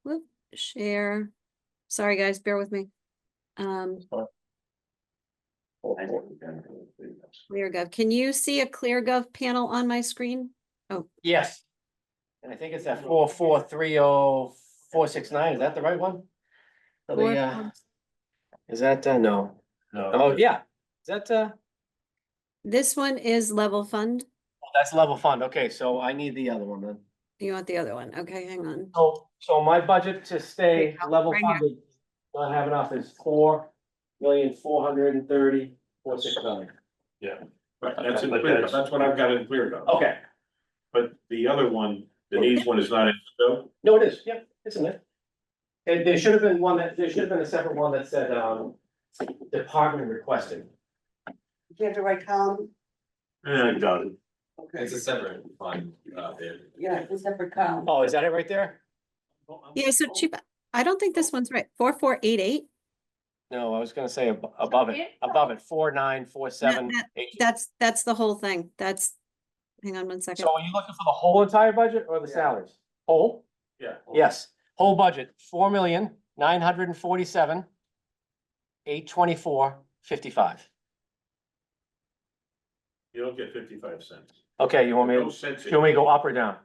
Whoop, share. Sorry, guys, bear with me. ClearGov, can you see a ClearGov panel on my screen? Oh, Yes. And I think it's that 4430469, is that the right one? For four- the, is that, no, No. oh, yeah, is that, This one is level fund. that's level fund, okay, so I need the other one then. You want the other one? Okay, hang on. So my budget to stay level Right here. funded, not have enough is 4,430,469. But that's in But clear, that's- that's what I've got in clear though. Okay, But the other one, Denise one is not in, so, no, it is, yeah, it's in there. And there should have been one that, there should have been a separate one that said, department requested. Do you have the right column? I doubt it. Okay, It's a separate fund, bid. yeah, it's a separate column. Oh, is that it right there? Yeah, so cheap. I don't think this one's right. 4488. No, I was gonna say above it, 4947. That's the whole thing. Hang on one second. So are you looking for the whole entire budget or the salaries? Whole? Yeah. Yes, whole budget, 4,947,824.55. You don't get 55 cents. Okay, you want me, No to sense in you want me to go up or down?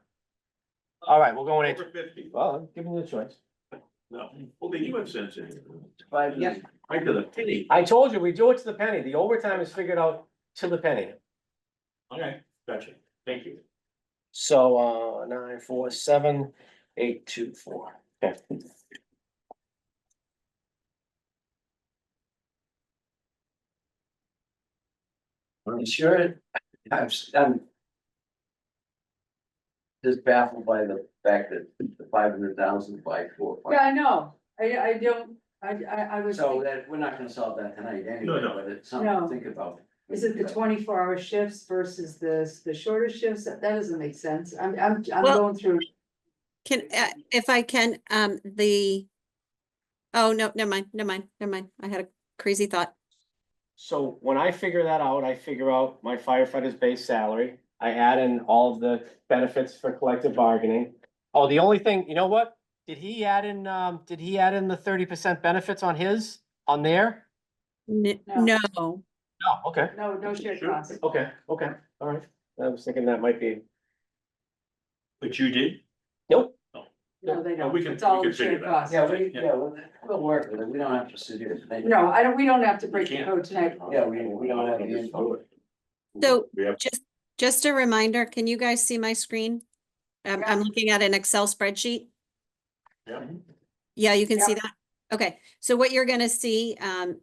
All right, we're going over 50. well, I'm giving you the choice. No, well, then you have sense in it. Yeah. I did a penny. I told you, we do it to the penny. The overtime is figured out to the penny. Okay, gotcha. Thank you. So, 947,824. Okay. I'm sure, I'm just baffled by the fact that the 500,000 by four. Yeah, I know. I don't, I was, So that, we're not gonna solve that tonight anyway, No. but it's something No. to think about. is it the 24-hour shifts versus the shorter shifts? That doesn't make sense. I'm Well- going through. Can, if I can, oh, no, never mind. I had a crazy thought. So when I figure that out, I figure out my firefighter's base salary. I add in all of the benefits for collective bargaining. Oh, the only thing, you know what? Did he add in the 30% benefits on there? No, No, okay, No shared Sure. costs. okay, all right. I was thinking that might be, But you did? nope. No, they don't. we can- It's all we can shared figure that. costs. Yeah, we'll work with it. We don't have to sit here tonight. No, we don't have to break the can't. code tonight. Yeah, we don't have the info. So We have, just a reminder, can you guys see my screen? I'm looking at an Excel spreadsheet. yeah, Yeah, you can see Yeah. that? Okay, so what you're gonna see, I'm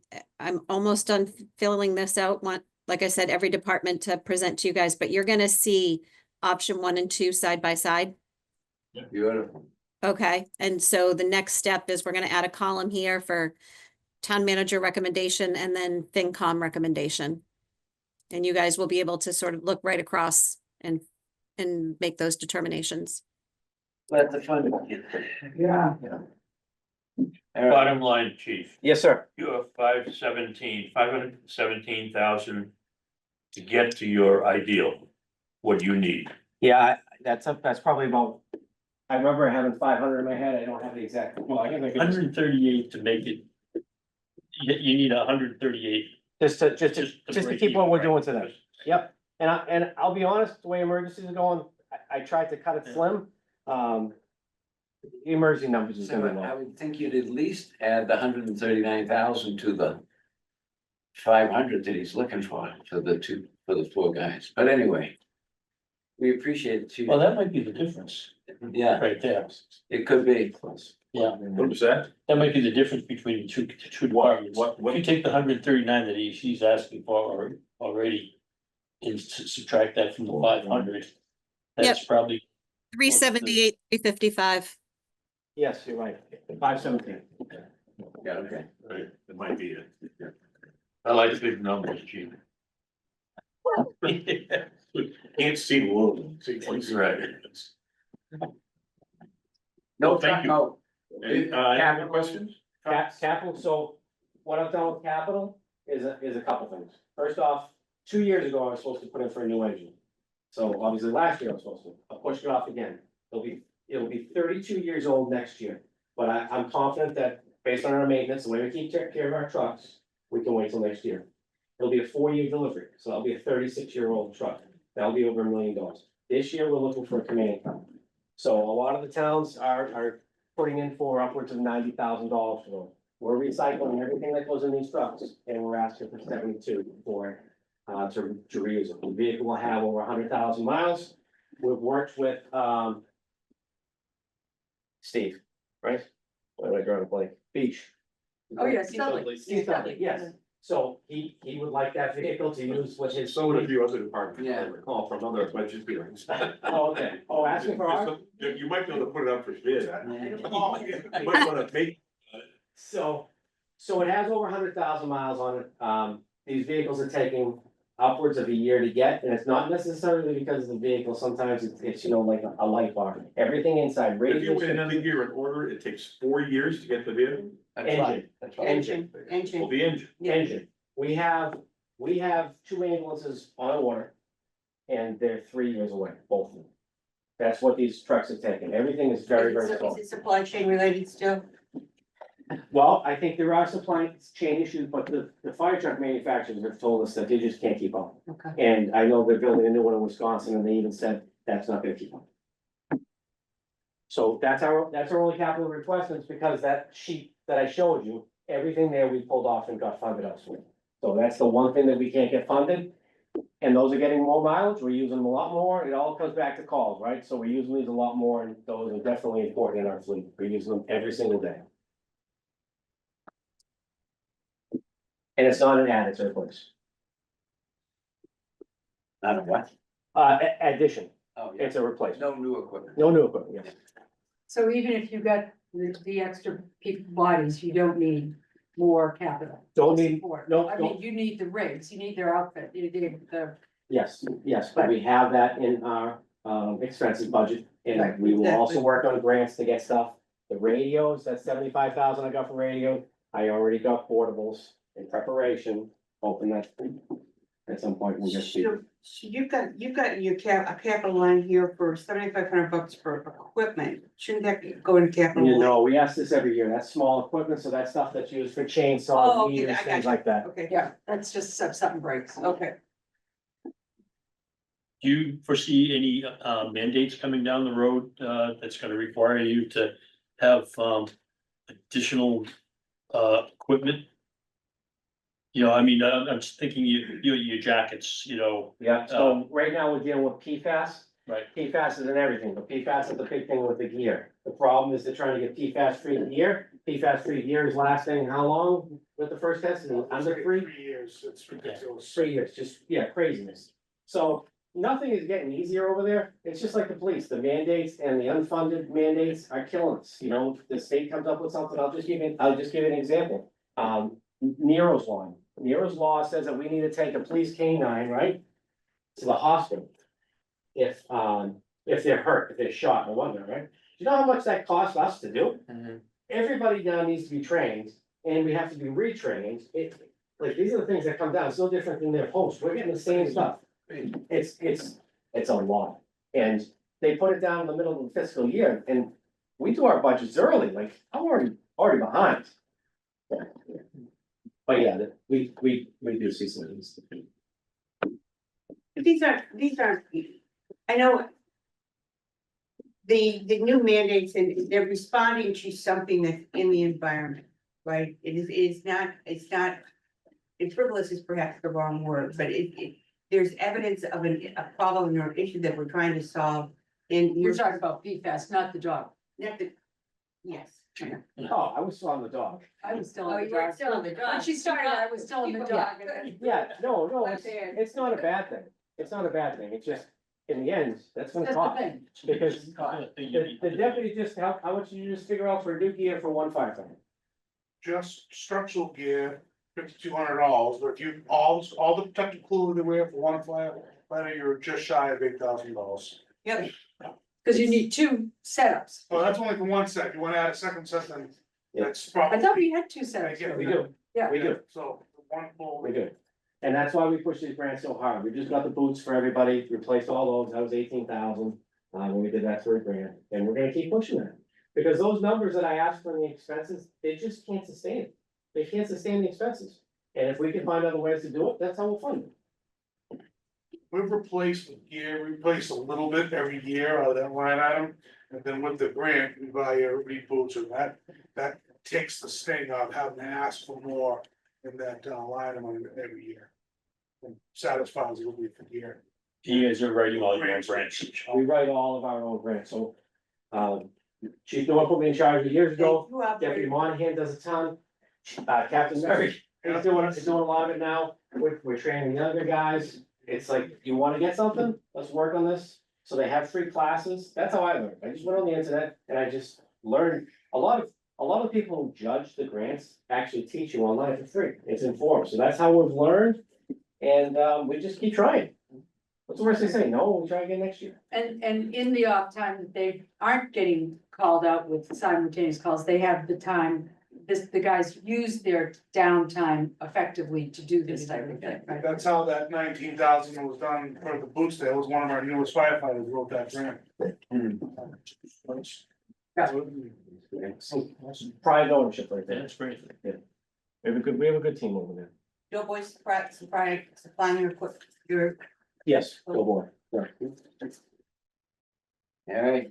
almost done filling this out, like I said, every department to present to you guys, but you're gonna see option 1 and 2 side by side. Beautiful. Okay, and so the next step is we're gonna add a column here for town manager recommendation and then FinCom recommendation. And you guys will be able to sort of look right across and make those determinations. Let the fun. Yeah. All right, Bottom line, chief, Yes, sir. you have 517,000 to get to your ideal, what you need. Yeah, that's probably about, I remember having 500 in my head. I don't have the exact, well, I can think of 138 to make it. You need 138. just to break keep what even, we're right? doing today. Yep, and I'll be honest, the way emergencies are going, I tried to cut it slim. Emergency numbers is so gonna be I low. would think you'd at least add the 139,000 to the 500 that he's looking for the 4 guys, but anyway. We appreciate it, Chief. Well, that might be the difference, Yeah, right there. it could be. Yeah, what was that? that might be the difference between the two departments. what- If you take the 139 that he's asking for already. And subtract that from the 500. That's probably, 378, 355. Yes, you're right. 517. Yeah, okay. Right, it might be it. I like big numbers, chief. Can't see the world. See places. Right. No, Thank you. no. Any other questions? Capital, so what I've done with capital is a couple things. First off, 2 years ago, I was supposed to put in for a new engine. So obviously last year I was supposed to, I pushed it off again. It'll be 32 years old next year. But I'm confident that based on our maintenance, the way we keep care of our trucks, we can wait till next year. It'll be a 4-year delivery, so that'll be a 36-year-old truck. That'll be over $1 million. This year, we're looking for a command car. So a lot of the towns are putting in for upwards of $90,000 for them. We're recycling everything that goes in these trucks, and we're asking for 72 for to reuse it. The vehicle will have over 100,000 miles. We've worked with Steve, right? What am I drawing a blank? Beach. Oh, yes, Dudley. Steve Dudley, yes. So he would like that vehicle to use with his. So would a few other departments. Yeah. Call from other budget feelings. Oh, okay. Oh, asking for ours? You might be able to put it up for bid. Yeah. You might wanna make, So it has over 100,000 miles on it. These vehicles are taking upwards of a year to get, and it's not necessarily because of the vehicle. Sometimes it's like a light bar. Everything inside, if you radios, wait another year and order, it takes 4 years to get the bid. That's Engine. right, that's right. engine, Well, Engine, the engine. engine. We have 2 ambulances on order, and they're 3 years away, both of them. That's what these trucks are taking. Everything is very, very is slow. it supply chain related still? Well, I think there are supply chain issues, but the fire truck manufacturers have told us that they just can't keep up. Okay. And I know they're building a new one in Wisconsin, and they even said that's not gonna keep up. So that's our only capital request, and it's because that sheet that I showed you, everything there we pulled off and got funded elsewhere. So that's the one thing that we can't get funded. And those are getting more mileage, we're using them a lot more, it all comes back to calls, right? So we're using these a lot more, and those are definitely important in our fleet, we're using them every single day. And it's not an add, it's a replace. Not a what? Addition, Oh, yeah. it's a replacement, No new equipment. no new equipment, yes. So even if you got the extra people bodies, you don't need more capital. Don't need, support. no, I don't. mean, you need the rigs, you need their outfit, you need the, Yes, but we have that in our expenses budget, and Right, we will also exactly. work on grants to get stuff. The radios, that's 75,000 I got for radio, I already got portables in preparation, hoping that at some point we'll get. So you've got your a capital line here for $7,500 for equipment, shouldn't that go into capital? You line? know, we ask this every year, that's small equipment, so that's stuff that's used for Oh, chainsaws, okay, meters, I got things you. like that. Okay, yeah, that's just if something breaks. okay. Do you foresee any mandates coming down the road that's gonna require you to have additional equipment? You know, I mean, I'm just thinking your jackets, Yeah, so right now we're dealing with PFAS. right? PFAS is in everything, but PFAS is the big thing with the gear. The problem is they're trying to get PFAS free gear. PFAS free gear is lasting how long with the first test? Is it under 3? 3 years, it's ridiculous. 3 years, just, yeah, craziness. So nothing is getting easier over there. It's just like the police, the mandates and the unfunded mandates are killing us. You know, the state comes up with something, I'll just give you an example. Nero's law. Nero's law says that we need to take a police canine, right? To the hospital. If they're hurt, if they're shot or whatnot, right? Do you know how much that costs us to do? Mhm. Everybody now needs to be trained, and we have to be retrained. Like, these are the things that come down, it's no different than their post, we're getting the same stuff. It's a lot, and they put it down in the middle of the fiscal year, and we do our budgets early, like, I'm already behind. But yeah, we do see some of these. These aren't, I know. The new mandates, and they're responding to something that's in the environment, right? It's not, frivolous is perhaps the wrong word, but there's evidence of a problem or issue that we're trying to solve. And You're talking about PFAS, not the dog. Yes. Oh, I was still on the dog. I was still Oh, on the you were dog. still on the dog. When she started, I was still on the dog. and then- Yeah, no, it's not a bad thing, it's not a bad thing, it's just, in the end, that's gonna That's the cost. thing. Because the deputy just, how much did you just figure out for a new gear for one firefighter? Just structural gear, $5,200, but if you, all the protective clothing they wear for one firefighter, you're just shy of $8,000. Yep. Cause you need 2 setups. Well, that's only for one set, you wanna add a second set, then that's I probably. thought we had 2 setups. Yeah, We do, Yeah. we do, So, one full. we do. And that's why we push these grants so hard, we just got the boots for everybody, replaced all those, that was 18,000. When we did that for a grant, and we're gonna keep pushing that. Because those numbers that I asked for in the expenses, they just can't sustain it. They can't sustain the expenses. And if we can find other ways to do it, that's how we'll fund it. We've replaced the gear, we replace a little bit every year out of that line item. And then with the grant, we buy everybody boots, and that takes the sting of having to ask for more in that line item every year. And satisfies a little bit for gear. You guys are writing all your own grants. We write all of our own grants, so, Chief Noah put me in charge years ago, Deputy Monahan does a ton. Captain Murray, he's doing a lot of it now, we're training younger guys, it's like, you wanna get something, let's work on this. So they have free classes, that's how I learned, I just went on the internet and I just learned, a lot of people who judge the grants actually teach you online for free, it's informed, so that's how we've learned. And, we just keep trying. What's the worst they say? No, we'll try again next year. And in the off time that they aren't getting called out with simultaneous calls, they have the time. The guys use their downtime effectively to do this type of thing, right? That's how that 19,000 was done for the boots. That was one of our newest firefighters wrote that grant. So, pride ownership right there. That's great. We have a good team over there. Joe Boyce, supplying your Yes, go boy. All right.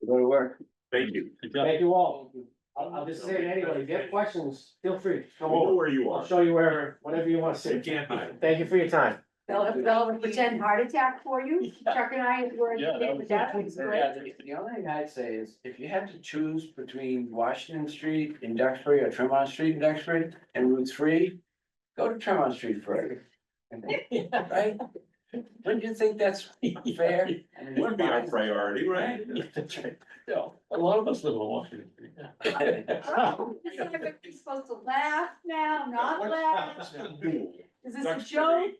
Go to work. Thank you. Thank you all. I'll just say it anyway, if you have questions, feel free, come I know over. where you I'll are. show you whatever you wanna see. You can't hide. Thank you for your time. They'll have a pretend heart attack for you. Chuck and I were in Yeah, that with that, was- it was great. Yeah, the only thing I'd say is, if you had to choose between Washington Street in Duxbury or Tremont Street in Duxbury and Route 3, go to Tremont Street first. Right? Wouldn't you think that's fair? I mean, Would be our priority, right? Yeah, a lot of us live in Washington. Oh, is everybody supposed to laugh now, not laugh? Is this a joke?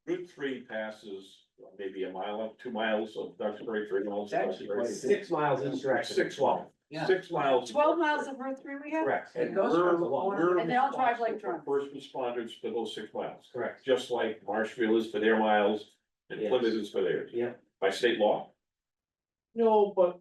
Route 3 passes maybe a mile up, 2 miles of Duxbury, 3 miles of Actually, Duxbury. 6 miles each direction. 6 miles. 12 miles of Route 3 we have? Correct. It goes We're, from the corner. we're And they all drive like responsible drunk. for first responders for those 6 miles, Correct. just like Marshfield is for their miles and Yes. Plymouth is for theirs. Yeah. By state law? No, but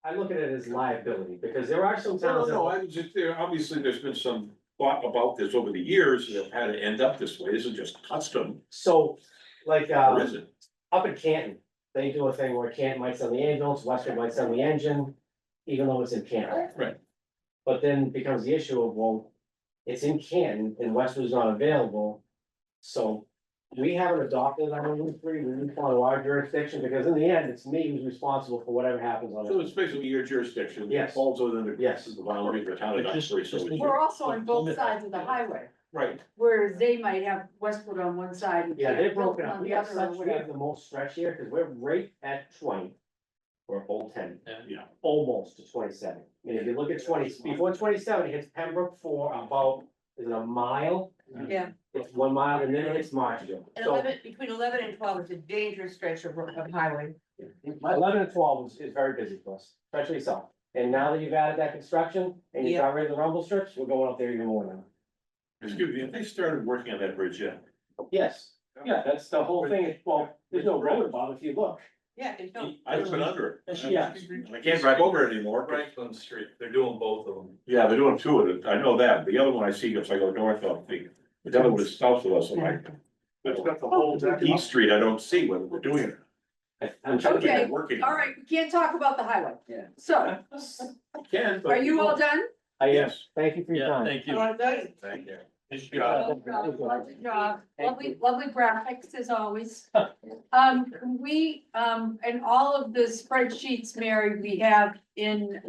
I look at it as liability, because there are some towns that. I was just there, obviously, there's been some thought about this over the years, and it had to end up this way, this is just custom, So, like, or is it? up in Canton, they do a thing where Canton might send the ambulance, Western might send the engine, even though it's in Canton. Right. But then becomes the issue of, well, it's in Canton and Westwood's not available. So we haven't adopted our Route 3, we need to follow our jurisdiction, because in the end, it's me who's responsible for whatever happens on So it. it's basically your jurisdiction. Yes. Falls within the. Yes. The boundary of the town of But just- Duxbury, so just- it's- We're also on both sides of the highway, right, whereas they might have Westwood on one side. and Yeah, they're broken Milton up, on we the have other, or such, we have whatever. the most stretch here, because we're right at 20. Or whole 10. yeah. Almost to 27. And if you look at 20, before 27, it hits Pembroke for about, is it a mile? Yeah. It's 1 mile and then it hits Marshfield. And So 11, between 11 and 12 is a dangerous stretch of highway. 11 and 12 is very busy for us, especially south. And now that you've added that construction and you Yeah. got rid of the rumble strips, we're going up there even more now. Excuse me, have they started working on that bridge yet? Yes, yeah, that's the whole thing. Well, there's no road above if you look. Yeah, it's no. I haven't been under it. Yeah. I can't drive over it anymore. but- Right on the street, they're doing both of them. Yeah, they're doing 2 of it, I know that, the other one I see if I go north of the other one is south of us, I'm like. It's got the whole deck. East Street, I don't see when we're doing it. I'm trying to Okay, Working. all right, we can't talk about the highway. Yeah. So, Can, but. are you all done? Yes. Thank you for your Yeah, time. thank you. Thank you. Lovely job, lovely graphics as always. Can we, and all of the spreadsheets, Mary, we have in,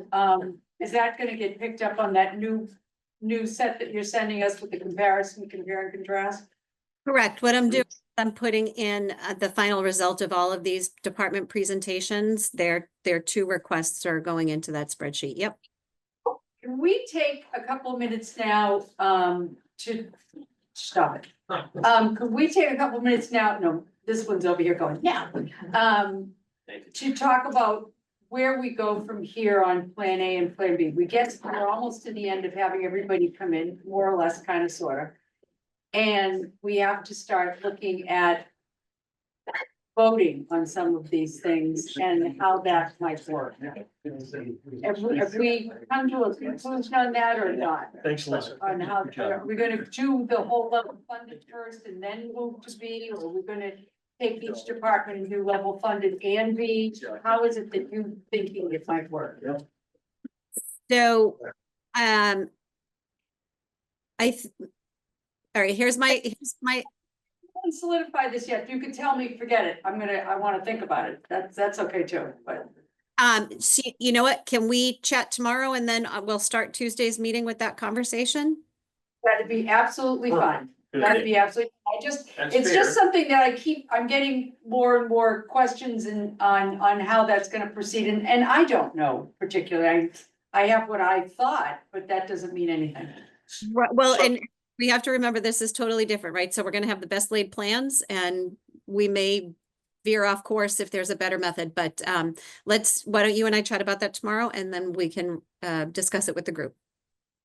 is that gonna get picked up on that new set that you're sending us with the comparison, compare and contrast? Correct. What I'm doing, I'm putting in the final result of all of these department presentations. Their 2 requests are going into that spreadsheet. Yep. Can we take a couple minutes now, to stop it? Could we take a couple minutes now? No, this one's over here going, yeah. To talk about where we go from here on Plan A and Plan B. We're almost to the end of having everybody come in, more or less, kind of, sort of. And we have to start looking at voting on some of these things and how that might work. Have we come to a conclusion on that or not? Thanks, Lisa. On how, Good job. are we gonna do the whole level funded first and then move to B, or are we gonna take each department and do level funded and B? How is it that you thinking it might work? So, all right, here's my, I haven't solidified this yet. You could tell me, forget it. I wanna think about it. That's okay too, but. see, you know what, can we chat tomorrow and then we'll start Tuesday's meeting with that conversation? That'd be absolutely fine. That'd be absolutely, That's it's just fair. something that I'm getting more and more questions on how that's gonna proceed, and I don't know particularly. I have what I thought, but that doesn't mean anything. Right, well, So- and we have to remember this is totally different, right? So we're gonna have the best laid plans and we may veer off course if there's a better method, but why don't you and I chat about that tomorrow and then we can discuss it with the group.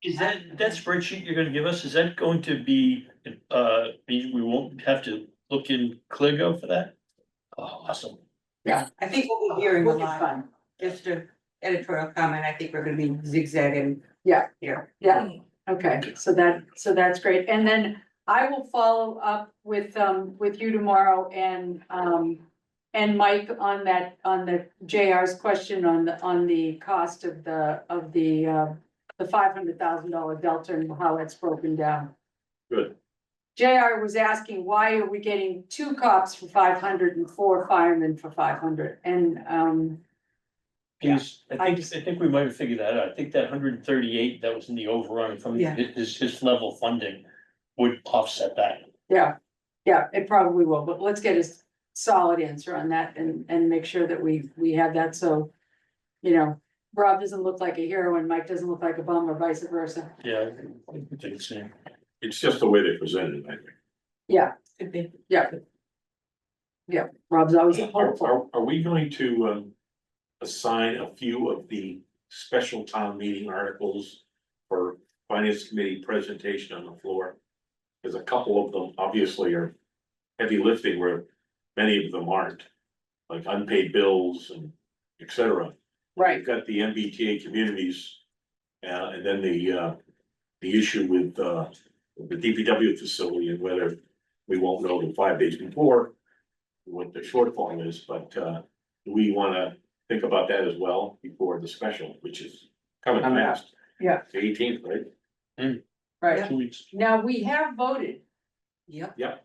Is that spreadsheet you're gonna give us, is that going to be, we won't have to look in ClearGo for that? Oh, awesome. I think we'll be hearing a Will be lot, fun. just a editorial comment, I think we're gonna be zigzagging. Yeah. Here. Yeah, okay, so that's great, and then I will follow up with you tomorrow and Mike on the JR's question on the cost of the $500,000 delta and how it's broken down. Good. JR was asking, why are we getting 2 cops for 500 and 4 firemen for 500, and Because I I think we might have figured that out. I think that 138 that was in the overrun from Yeah. his level funding would offset that. yeah, it probably will, but let's get a solid answer on that and make sure that we have that, so, you know, Rob doesn't look like a hero and Mike doesn't look like a bum or vice versa. Yeah. I think it's the same. It's just the way they present it, I think. Yeah, Could be. yeah. Yeah, Rob's always hopeful. Are we going to assign a few of the special town meeting articles for finance committee presentation on the floor? Because a couple of them obviously are heavy lifting where many of them aren't, like unpaid bills and et cetera. Right, You've got the MBTA communities, and then the issue with the DPW facility and whether we won't know the 5 days before what the shortfall is, but do we wanna think about that as well before the special, which is coming Coming up. fast? Yeah. The 18th, right? right. 2 weeks. Now, we have voted Yep. Yeah,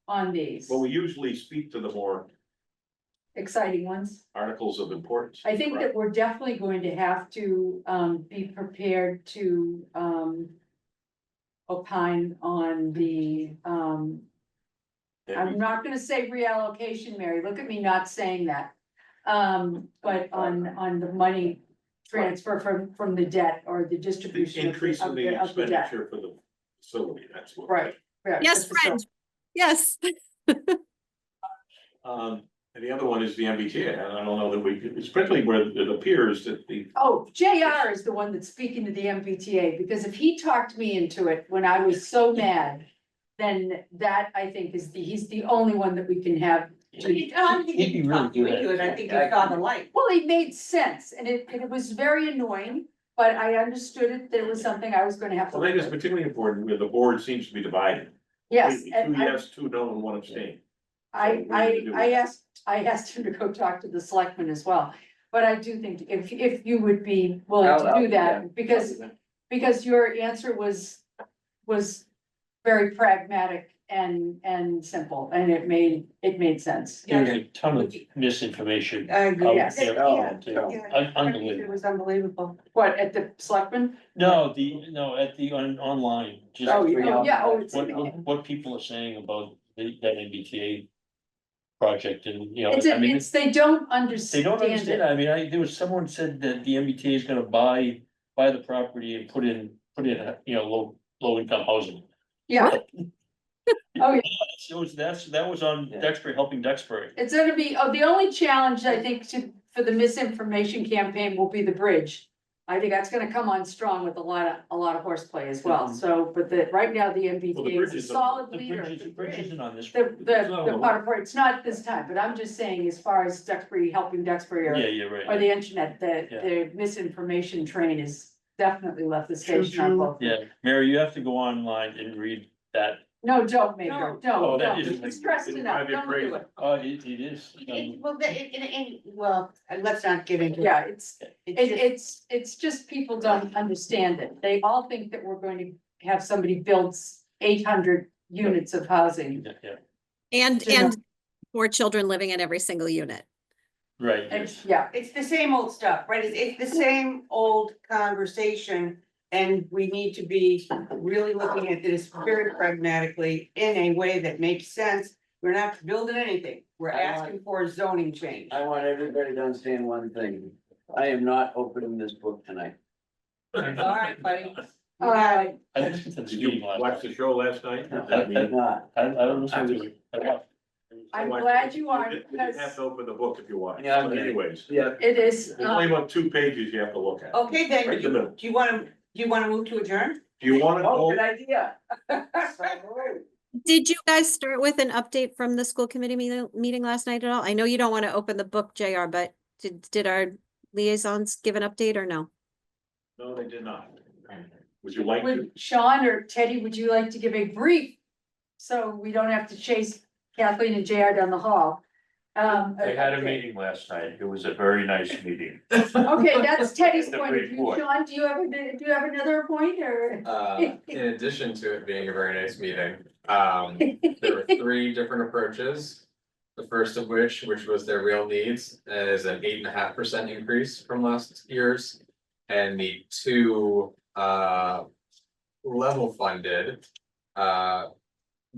on these well, we usually speak to the more exciting ones. articles of importance. I think that correct? we're definitely going to have to be prepared to opine on the I'm not gonna say reallocation, Mary, look at me not saying that. But on the money transfer from the debt or the The distribution increase in the of the debt. expenditure for the facility, that's what. Right. Yes, friend, yes. And the other one is the MBTA, and I don't know that it's particularly where it appears that the, Oh, JR is the one that's speaking to the MBTA, because if he talked me into it when I was so mad, then that I think he's the only one that we can have. I don't think He'd be he really talked you good at into it, I it. think you saw the light. Well, it made sense, and it was very annoying, but I understood it, that it was something I was gonna have to. well, I think it's particularly important where the board seems to be divided. Yes, Two and yes, 2 no, and 1 abstain. I asked him to go talk to the selectmen as well. But I do think if you would be willing to do that, because your answer was very pragmatic and simple, and it made sense. There's a ton of misinformation. I agree. out Yes. there, Yeah, too. It Unbelievable. was unbelievable. What, at the selectmen? No, at the online, just Oh, yeah. yeah, oh, it's, what people are saying about that MBTA project and, you know, it's, I mean, they don't they understand don't understand. it. I mean, there was someone said that the MBTA is gonna buy the property and put in, you know, low income housing. Yeah. Oh, yeah. That was on Duxbury, helping Duxbury. It's gonna be, the only challenge I think for the misinformation campaign will be the bridge. I think that's gonna come on strong with a lot of horseplay as well, so, but right now, the Well, the MBTA is bridge a is- solid The leader. bridge isn't on this. The Potter Port, it's not this time, but I'm just saying, as far as Duxbury, helping Duxbury Yeah, or, you're or right. the internet, the misinformation train has definitely left the station on both. Yeah, Mary, you have to go online and read that. No, don't, Maker, Oh, that don't, isn't- it's stressed it'll enough, drive you don't do crazy. it. Oh, it is. Well, well, let's not get into. Yeah, It's just- it's just people don't understand it. They all think that we're going to have somebody build 800 units of housing. Yeah, yeah, And, You know. 4 children living in every single unit. right, And, yes. yeah, It's the same old stuff, right? It's the same old conversation. And we need to be really looking at this very pragmatically in a way that makes sense. We're not building anything. We're asking for a zoning change. I want everybody to understand one thing. I am not opening this book tonight. All right, buddy. You got it. I listened to the Did you meeting last watch night. the show last night? I'm not. I don't listen to it. I watched. I'm glad you are, You didn't have because to open the book if you want, Yeah, I'm but kidding. anyways, Yeah. it is, there's only about 2 pages you have to look at. Okay, then, Right in the middle. do you wanna move to adjourn? Do you wanna oh, go? good idea. Did you guys start with an update from the school committee meeting last night at all? I know you don't want to open the book, JR, but did our liaisons give an update or no? No, they did not. Would you like to? Would Sean or Teddy, would you like to give a brief, so we don't have to chase Kathleen and JR down the hall? They had a meeting last night. It was a very nice meeting. Okay, that's Teddy's The point of view. report. Sean, do you have another point, or? In addition to it being a very nice meeting, there were 3 different approaches. The first of which was their real needs, is an 8.5% increase from last year's. And the 2 level funded,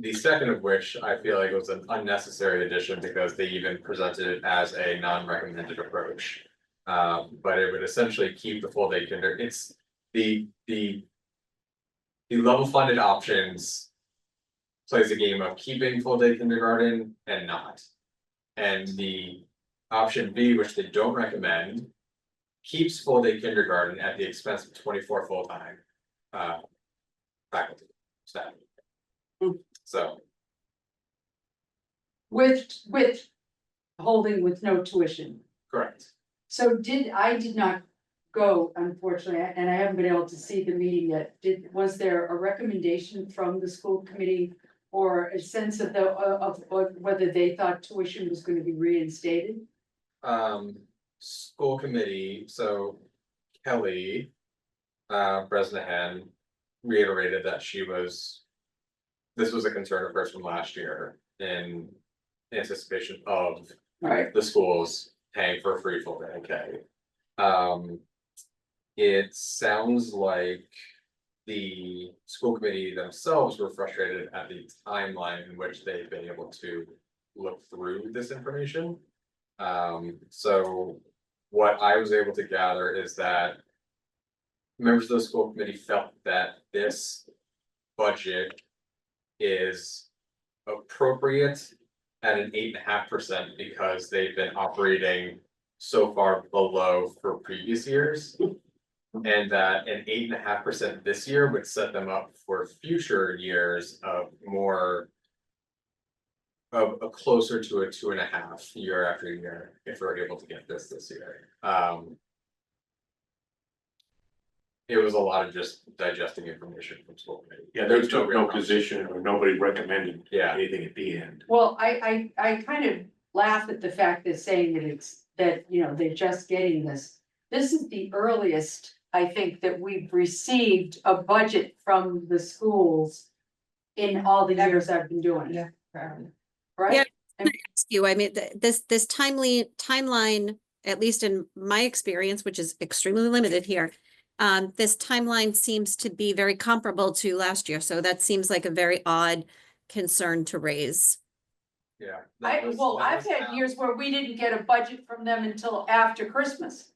the second of which I feel like was an unnecessary addition because they even presented it as a non-recommended approach. But it would essentially keep the full day kindergarten. It's the level funded options plays a game of keeping full day kindergarten and not. And the option B, which they don't recommend, keeps full day kindergarten at the expense of 24 full-time faculty, staff. So, With holding with no tuition. correct. So I did not go, unfortunately, and I haven't been able to see the meeting yet. Was there a recommendation from the school committee? Or a sense of whether they thought tuition was gonna be reinstated? School committee, so Kelly Bresnahan reiterated that this was a concern of hers from last year in anticipation of Right. the schools paying for free full day K. It sounds like the school committee themselves were frustrated at the timeline in which they've been able to look through this information. So what I was able to gather is that members of the school committee felt that this budget is appropriate at an 8.5% because they've been operating so far below for previous years. And that an 8.5% this year would set them up for future years of more. Of a closer to a 2.5 year after year, if we're able to get this year. It was a lot of just digesting information from school committee. Yeah, there's no real no position or nobody recommended Yeah. anything at the end. Well, I kind of laugh at the fact that saying that, they're just getting this. This is the earliest, I think, that we've received a budget from the schools in all the years I've been doing it, Yeah. right? Yeah. I mean, this timeline, at least in my experience, which is extremely limited here. This timeline seems to be very comparable to last year, so that seems like a very odd concern to raise. Yeah. I've had years where we didn't get a budget from them until after Christmas.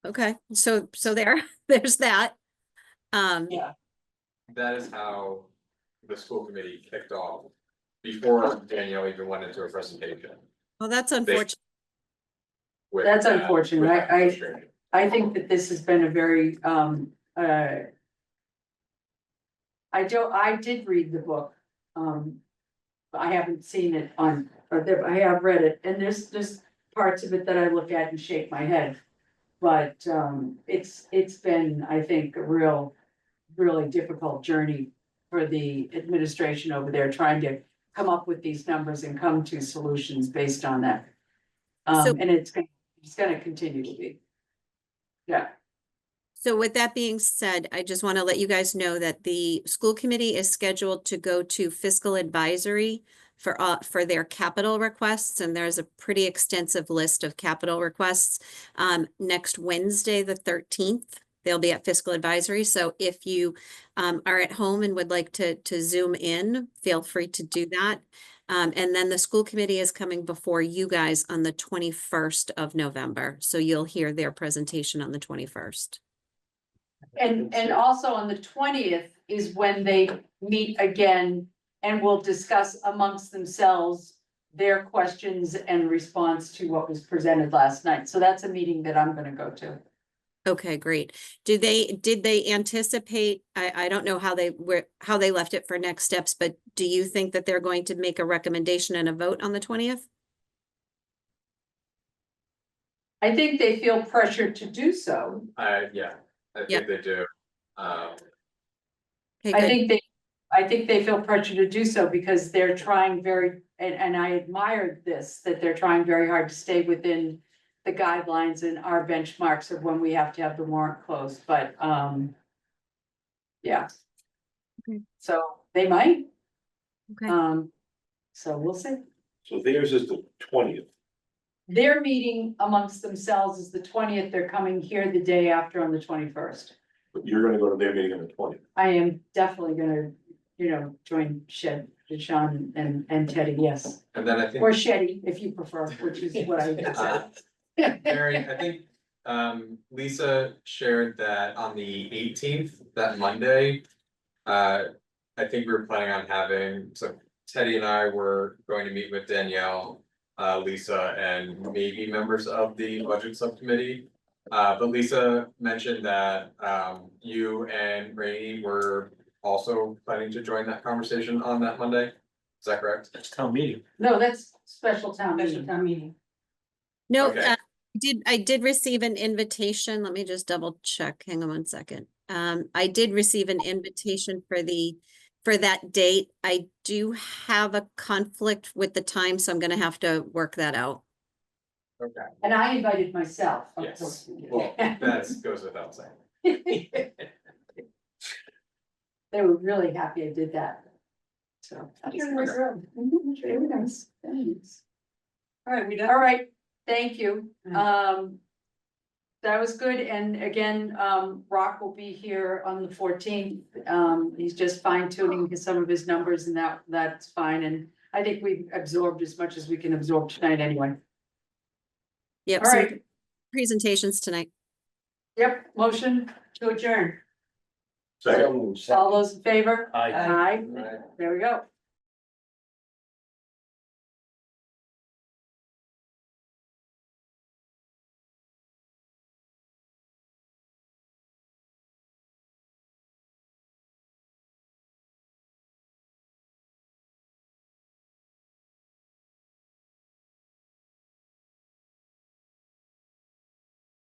Okay, so there's that. Yeah. That is how the school committee kicked off before Danielle even went into a presentation. Well, that's unfortunate. with That's that- unfortunate. with that I- frustration. I think that this has been a very, I did read the book. I haven't seen it on, I have read it, and there's parts of it that I look at and shake my head. But, it's been, I think, a really difficult journey for the administration over there, trying to come up with these numbers and come to solutions based on that. So- And it's gonna continue to be. Yeah. So with that being said, I just want to let you guys know that the school committee is scheduled to go to fiscal advisory for their capital requests, and there's a pretty extensive list of capital requests. Next Wednesday, the 13th, they'll be at fiscal advisory. So if you are at home and would like to Zoom in, feel free to do that. And then the school committee is coming before you guys on the 21st of November. So you'll hear their presentation on the 21st. And also on the 20th is when they meet again and will discuss amongst themselves their questions and response to what was presented last night. So that's a meeting that I'm gonna go to. Okay, great. Did they anticipate, I don't know how they left it for next steps, but do you think that they're going to make a recommendation and a vote on the 20th? I think they feel pressured to do so. Yeah, I Yeah. think they do. Okay, I good. think they feel pressure to do so because they're trying and I admired this, that they're trying very hard to stay within the guidelines and our benchmarks of when we have to have the warrant closed, but, yeah. Okay. So they might, Okay. so we'll see. So theirs is the 20th. Their meeting amongst themselves is the 20th, they're coming here the day after on the 21st. But you're gonna go to their meeting on the 20th. I am definitely gonna, join Sean and Teddy, yes. And then I think. Or Shetty, if you prefer, which is what I would say. Mary, I think, Lisa shared that on the 18th, that Monday. I think we were planning on having, so Teddy and I were going to meet with Danielle, Lisa, and maybe members of the budget subcommittee. But Lisa mentioned that, you and Rainey were also planning to join that conversation on that Monday. Is that correct? That's town meeting. No, that's special town Special meeting. town meeting. No, Okay. I did receive an invitation. Let me just double check. Hang on one second. I did receive an invitation for that date. I do have a conflict with the time, so I'm gonna have to work that out. Okay. And I invited myself. of Yes, course. well, that goes without saying. They were really happy I did that. So. Very nice. Thanks. All right, we done? All right, thank you. Mm. That was good, and again, Rock will be here on the 14th. He's just fine tuning some of his numbers and that's fine, and I think we've absorbed as much as we can absorb tonight anyway. Yep, All so right, presentations tonight. yep, motion to adjourn. Second. All those in favor? Aye. Aye, Right. there we go.